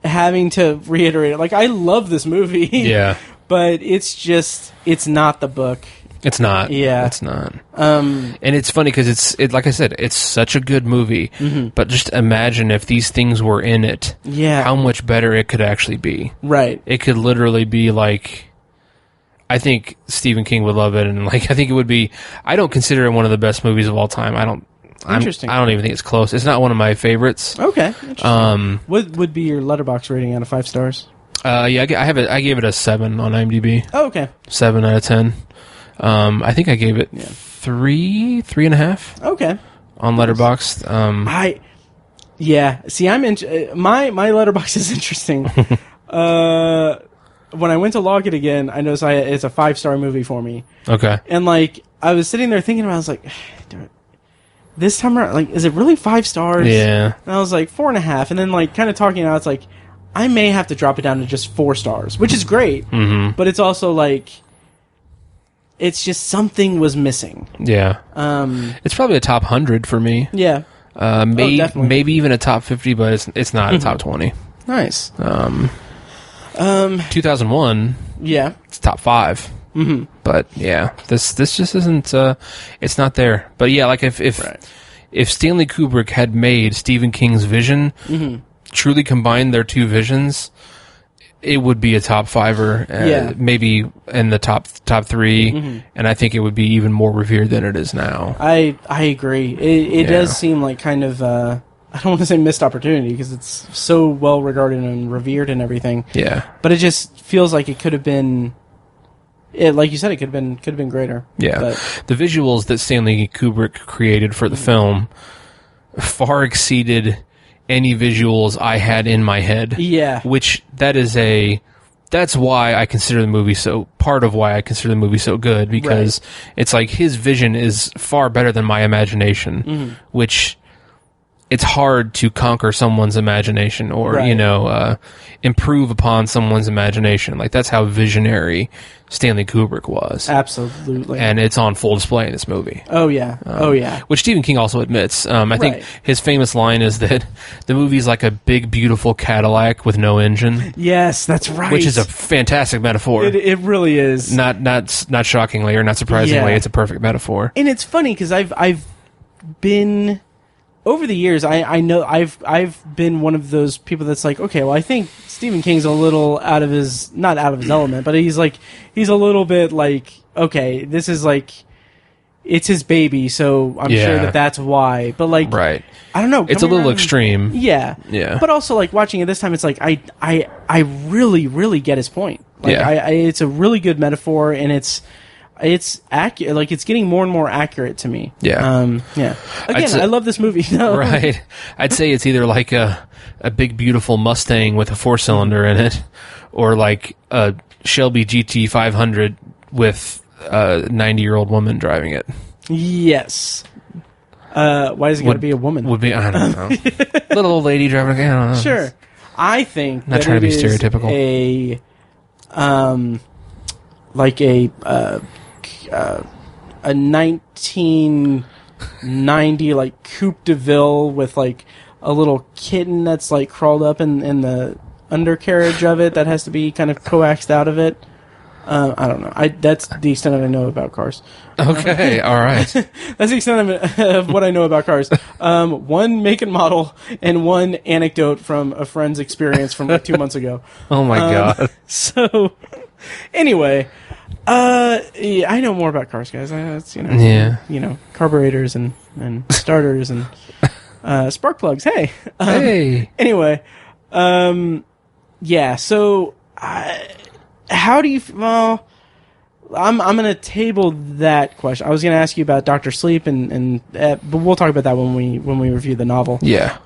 having to reiterate it. Like, I love this movie. Yeah. But it's not the book. It's not. Yeah. It's not. And it's funny because it's like I said, it's such a good movie. But just imagine if these things were in it. Yeah. How much better it could actually be. Right. It could literally be like, I think Stephen King would love it, and like I think it would be. I don't consider it one of the best movies of all time. Interesting. I don't even think it's close. It's not one of my favorites. Okay. Interesting. What would be your Letterboxd rating out of 5 stars? I gave it a 7 on IMDb. Oh, okay. 7 out of 10. I think I gave it 3.5. Okay. On Letterboxd. See, I'm my Letterboxd is interesting. when I went to log it again, I noticed it's a 5-star movie for me. Okay. And, like, I was sitting there thinking about it, I was like, this time around, like, is it really 5 stars? Yeah. And I was like, 4.5. And then, like, kind of talking out, it's like, I may have to drop it down to just 4 stars, which is great. Mm-hmm. But it's also, like, it's just something was missing. Yeah. It's probably a top 100 for me. Yeah. Maybe even a top 50, but it's not a top 20. Nice. 2001. Yeah. It's top 5. Mm-hmm. But yeah, this just isn't. It's not there. But yeah, like if Stanley Kubrick had made Stephen King's vision, truly combined their two visions, it would be a top 5er, maybe in the top 3, and I think it would be even more revered than it is now. I agree. It does seem like kind of I don't want to say missed opportunity because it's so well regarded and revered and everything. Yeah, but it just feels like it could have been. Like you said, it could have been greater. Yeah, but the visuals that Stanley Kubrick created for the film far exceeded any visuals I had in my head. Yeah. Which that's why I consider the movie part of why I consider the movie so good, because it's like his vision is far better than my imagination, which it's hard to conquer someone's imagination or, improve upon someone's imagination. Like, that's how visionary Stanley Kubrick was. Absolutely. And it's on full display in this movie. Oh, yeah. Which Stephen King also admits. I think his famous line is that the movie's like a big, beautiful Cadillac with no engine. Yes, that's right. Which is a fantastic metaphor. It really is. Not shockingly or not surprisingly, it's a perfect metaphor. And it's funny because I've been... Over the years, I know I've been one of those people that's like, okay, well, I think Stephen King's a little not out of his element, but he's a little bit like, okay, this is like, it's his baby, so I'm sure that's why. But like, right. I don't know. It's a little extreme. Yeah. Yeah. But also, like, watching it this time, it's like, I really, really get his point. Like, it's a really good metaphor, and it's accurate. Like, it's getting more and more accurate to me. Yeah. Yeah. Again, I love this movie. No. Right. I'd say it's either like a big, beautiful Mustang with a 4-cylinder in it, or like a Shelby GT 500 with a 90-year-old woman driving it. Yes. Why is it got to be a woman? Would be, I don't know. Little old lady driving. I don't know. Sure. I think not that trying to be is stereotypical. A 1990 like Coupe de Ville with like a little kitten that's like crawled up in the undercarriage of it that has to be kind of coaxed out of it. I don't know. That's the extent I know about cars. Okay, all right. That's the extent of what I know about cars. One make and model and one anecdote from a friend's experience from like 2 months ago. Oh my god. So, anyway, I know more about cars, guys. It's, carburetors and starters and spark plugs. Hey. Anyway, yeah. So, how do you? Well, I'm going to table that question. I was going to ask you about Dr. Sleep, but we'll talk about that when we review the novel. Yeah.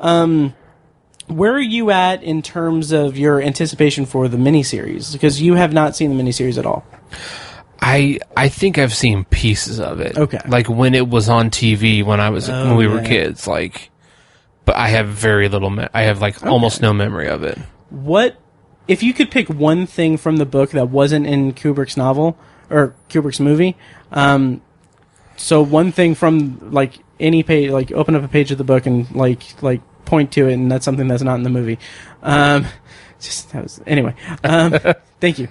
Where are you at in terms of your anticipation for the miniseries? Because you have not seen the miniseries at all. I think I've seen pieces of it. Okay. Like when it was on TV when we were kids. Like, but I have very little. I have almost no memory of it. What if you could pick one thing from the book that wasn't in Kubrick's novel or Kubrick's movie? So one thing from like any page, like open up a page of the book and like point to it, and that's something that's not in the movie. Anyway. Thank you.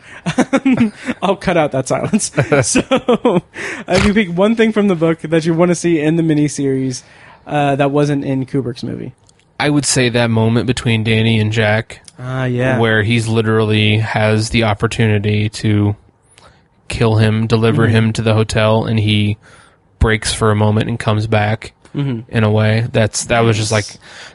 I'll cut out that silence. So, if you pick one thing from the book that you want to see in the miniseries that wasn't in Kubrick's movie, I would say that moment between Danny and Jack, where he's literally has the opportunity to kill him, deliver him to the hotel, and he breaks for a moment and comes back. In a way, that was just like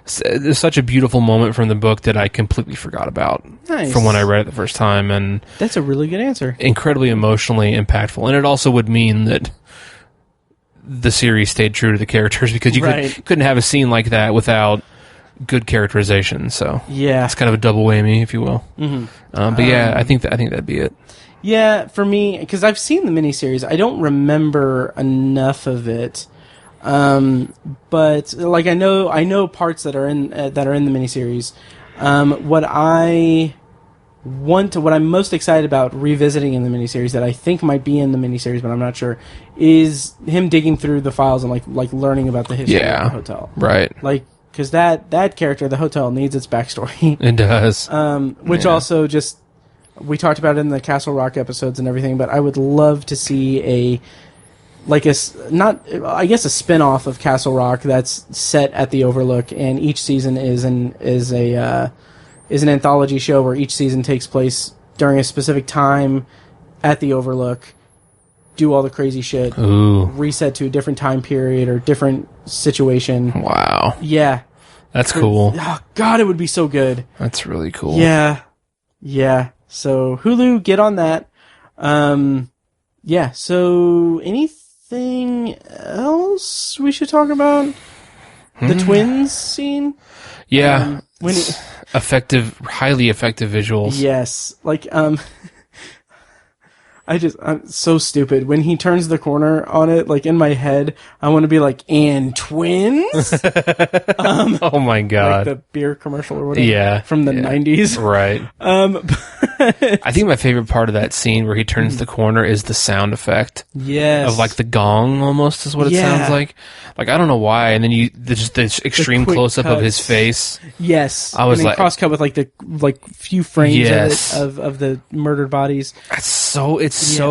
such a beautiful moment from the book that I completely forgot about from when I read it the first time, and that's a really good answer. Incredibly emotionally impactful, and it also would mean that the series stayed true to the characters because you couldn't have a scene like that without good characterization. So Yeah. it's kind of a double whammy, if you will. Mm-hmm. But yeah, I think that'd be it. Yeah, for me, because I've seen the miniseries, I don't remember enough of it. But like I know parts that are in the miniseries. What I'm most excited about revisiting in the miniseries that I think might be in the miniseries, but I'm not sure, is him digging through the files and like learning about the history of the hotel. Right. Like, because that character, the hotel, needs its backstory. It does. Which also just, we talked about it in the Castle Rock episodes and everything, but I would love to see a spin-off of Castle Rock that's set at the Overlook, and each season is an anthology show where each season takes place during a specific time at the Overlook, do all the crazy shit, reset to a different time period or different situation. Wow. Yeah. That's cool. Oh, God, it would be so good. That's really cool. Yeah. Yeah. So, Hulu, get on that. Yeah, so anything else we should talk about? The twins scene? Yeah. When highly effective visuals. Yes. Like, I'm so stupid. When he turns the corner on it, like in my head, I want to be like, and twins? Oh my God. Like the beer commercial or whatever. Yeah. From the 90s. Right. I think my favorite part of that scene where he turns the corner is the sound effect. Yes. Of like the gong almost is what it sounds like. Like, I don't know why. And then just the extreme close up of his face. Yes. I was and then like, cross cut with like the few frames Yes. of the murdered bodies. It's so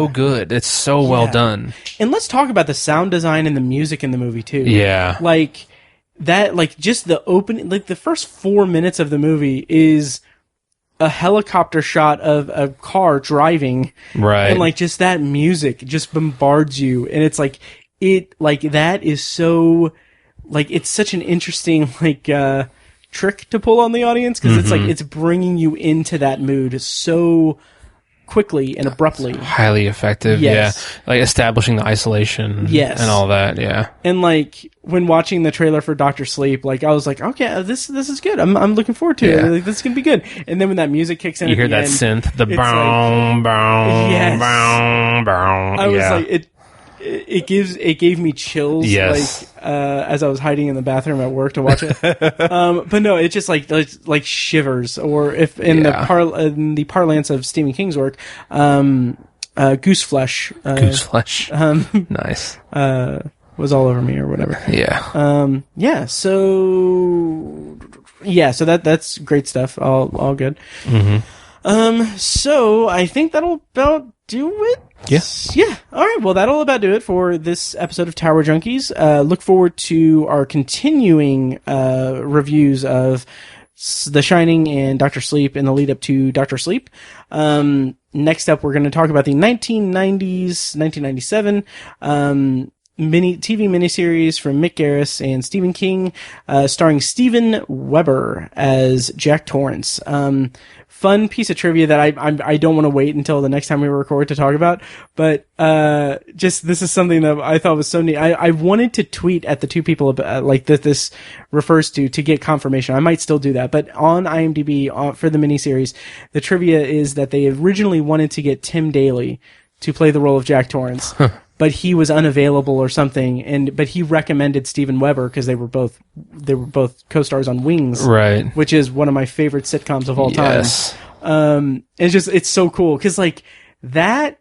good. It's so well done. And let's talk about the sound design and the music in the movie too. Yeah. Like that, like just the opening, like the first 4 minutes of the movie is a helicopter shot of a car driving. Right. And like just that music just bombards you. And it's like, that is so, like, it's such an interesting, like, trick to pull on the audience. Cause it's like, it's bringing you into that mood so quickly and abruptly. Highly effective. Yes. Yeah. Like establishing the isolation. Yes. And all that. Yeah. And like when watching the trailer for Dr. Sleep, like I was like, okay, this is good. I'm looking forward to it. Like, this is gonna be good. And then when that music kicks in, You at hear the that end, synth, the it's boom, boom, Yes. boom, boom. I was like, it gave me chills. Yes. Like as I was hiding in the bathroom at work to watch it. But no, it just like shivers. Or if in the parlance of Stephen King's work, goose flesh. Goose flesh. Nice. Was all over me or whatever. Yeah. Yeah. So that's great stuff. All good. So I think that'll about do it. Yes. Yeah. All right. Well, that'll about do it for this episode of Tower Junkies. Look forward to our continuing reviews of The Shining and Dr. Sleep in the lead up to Dr. Sleep. Next up, we're going to talk about the 1997 TV miniseries from Mick Garris and Stephen King, starring Steven Weber as Jack Torrance. Fun piece of trivia that I don't want to wait until the next time we record to talk about, but just this is something that I thought was so neat. I wanted to tweet at the two people about, like that this refers to get confirmation. I might still do that, but on IMDb for the miniseries, the trivia is that they originally wanted to get Tim Daly to play the role of Jack Torrance. But he was unavailable or something, but he recommended Steven Weber because they were both co-stars on Wings, Right. which is one of my favorite sitcoms of all Yes. time. It's so cool because like that,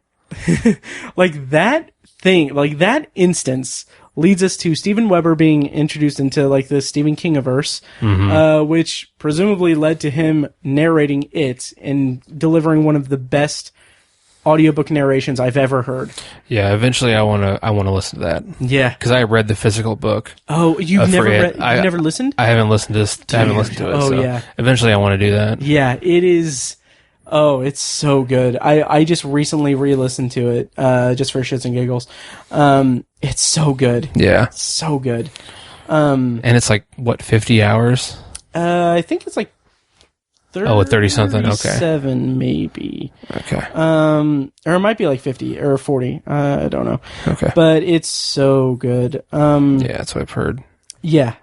like that thing, like that instance leads us to Steven Weber being introduced into like the Stephen King-averse, which presumably led to him narrating it and delivering one of the best audiobook narrations I've ever heard. Yeah, eventually I want to listen to that. Yeah. Because I read the physical book. Oh, you've never listened? I haven't listened to this. I haven't listened to it. Oh, so yeah. Eventually I want to do that. Yeah, it is. Oh, it's so good. I just recently re-listened to it, just for shits and giggles. It's so good. Yeah. It's so good. And it's like, what, 50 hours? I think it's like 30-something, okay. 37 maybe. Okay. Or it might be like 50 or 40. I don't know. Okay. But it's so good. Yeah, that's what I've heard. Yeah.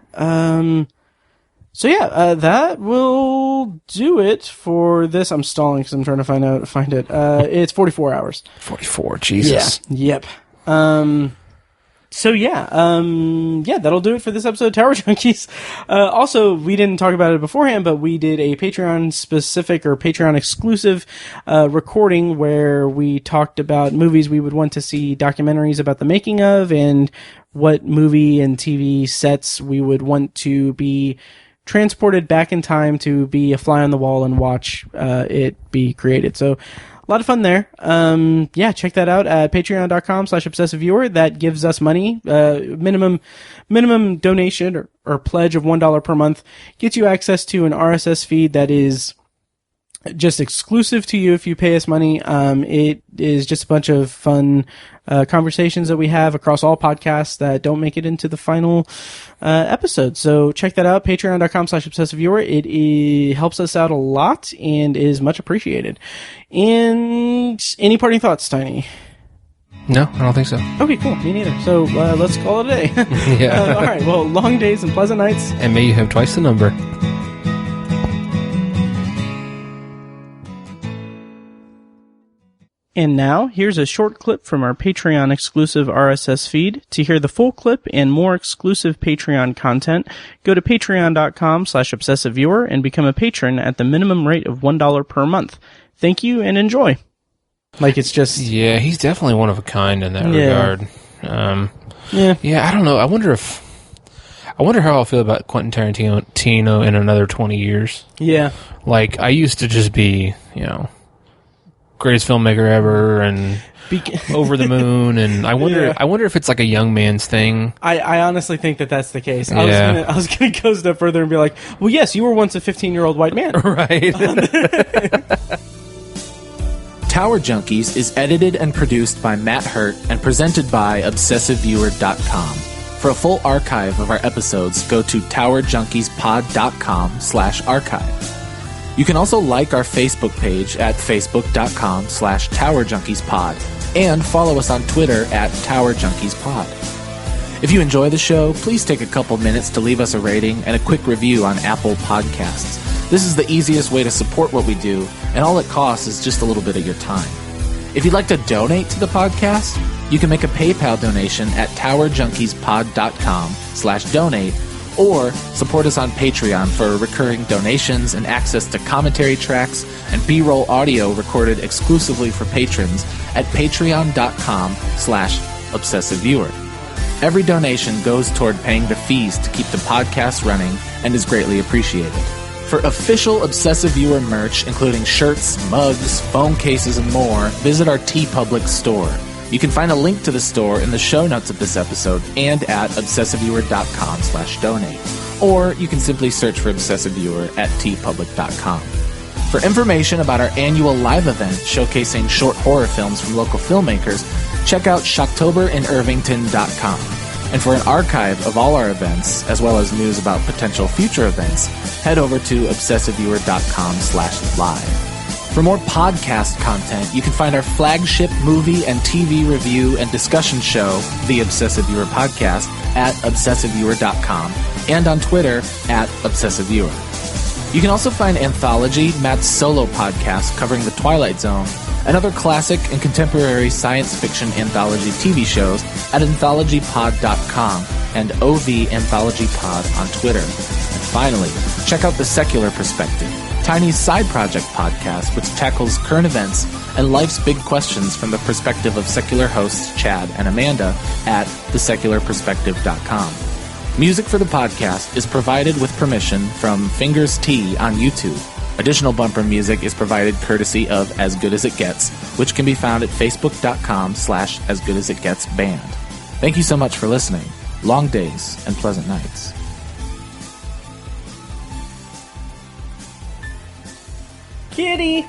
So yeah, that will do it for this. I'm stalling because I'm trying to find it. It's 44 hours. 44, Jesus. Yeah. Yep. So yeah, that'll do it for this episode of Tower Junkies. Also, we didn't talk about it beforehand, but we did a Patreon specific or Patreon exclusive recording where we talked about movies we would want to see documentaries about the making of, and what movie and TV sets we would want to be transported back in time to be a fly on the wall and watch it be created. So a lot of fun there. Check that out at patreon.com/obsessiveviewer. That gives us money. Minimum donation or pledge of $1 per month gets you access to an RSS feed that is just exclusive to you if you pay us money. It is just a bunch of fun conversations that we have across all podcasts that don't make it into the final episode. So check that out, patreon.com/obsessiveviewer. It helps us out a lot and is much appreciated. And any parting thoughts, Tiny? No, I don't think so. Okay, cool. Me neither. So let's call it a day. Yeah. All right. Well, long days and pleasant nights. And may you have twice the number. And now, here's a short clip from our Patreon exclusive RSS feed. To hear the full clip and more exclusive Patreon content, go to patreon.com/obsessiveviewer and become a patron at the minimum rate of $1 per month. Thank you and enjoy. Like, it's just... Yeah, he's definitely one of a kind in that regard. Yeah, I don't know. I wonder how I'll feel about Quentin Tarantino in another 20 years. Yeah. Like, I used to just be, greatest filmmaker ever and over the moon, and I wonder if it's like a young man's thing. I honestly think that's the case. I was gonna go a step further and be like, well, yes, you were once a 15-year-old white man. Right. Tower Junkies is edited and produced by Matt Hurt and presented by ObsessiveViewer.com. For a full archive of our episodes, go to towerjunkiespod.com/archive. You can also like our Facebook page at facebook.com/towerjunkiespod and follow us on Twitter at towerjunkiespod. If you enjoy the show, please take a couple minutes to leave us a rating and a quick review on Apple Podcasts. This is the easiest way to support what we do, and all it costs is just a little bit of your time. If you'd like to donate to the podcast, you can make a PayPal donation at towerjunkiespod.com/donate, or support us on Patreon for recurring donations and access to commentary tracks and B-roll audio recorded exclusively for patrons at patreon.com/obsessiveviewer. Every donation goes toward paying the fees to keep the podcast running and is greatly appreciated. For official Obsessive Viewer merch, including shirts, mugs, phone cases, and more, visit our TeePublic store. You can find a link to the store in the show notes of this episode and at obsessiveviewer.com/donate. Or you can simply search for Obsessive Viewer at tpublic.com. For information about our annual live event showcasing short horror films from local filmmakers, check out shocktoberinirvington.com. And for an archive of all our events, as well as news about potential future events, head over to obsessiveviewer.com/live. For more podcast content, you can find our flagship movie and TV review and discussion show, The Obsessive Viewer Podcast, at obsessiveviewer.com and on Twitter at obsessiveviewer. You can also find Anthology, Matt's solo podcast covering The Twilight Zone, and other classic and contemporary science fiction anthology TV shows at anthologypod.com and OV Anthology Pod on Twitter. And finally, check out The Secular Perspective, Tiny's side project podcast, which tackles current events and life's big questions from the perspective of secular hosts Chad and Amanda at thesecularperspective.com. Music for the podcast is provided with permission from Fingers T on YouTube. Additional bumper music is provided courtesy of As Good As It Gets, which can be found at facebook.com/asgoodasitgetsband. Thank you so much for listening. Long days and pleasant nights. Kitty!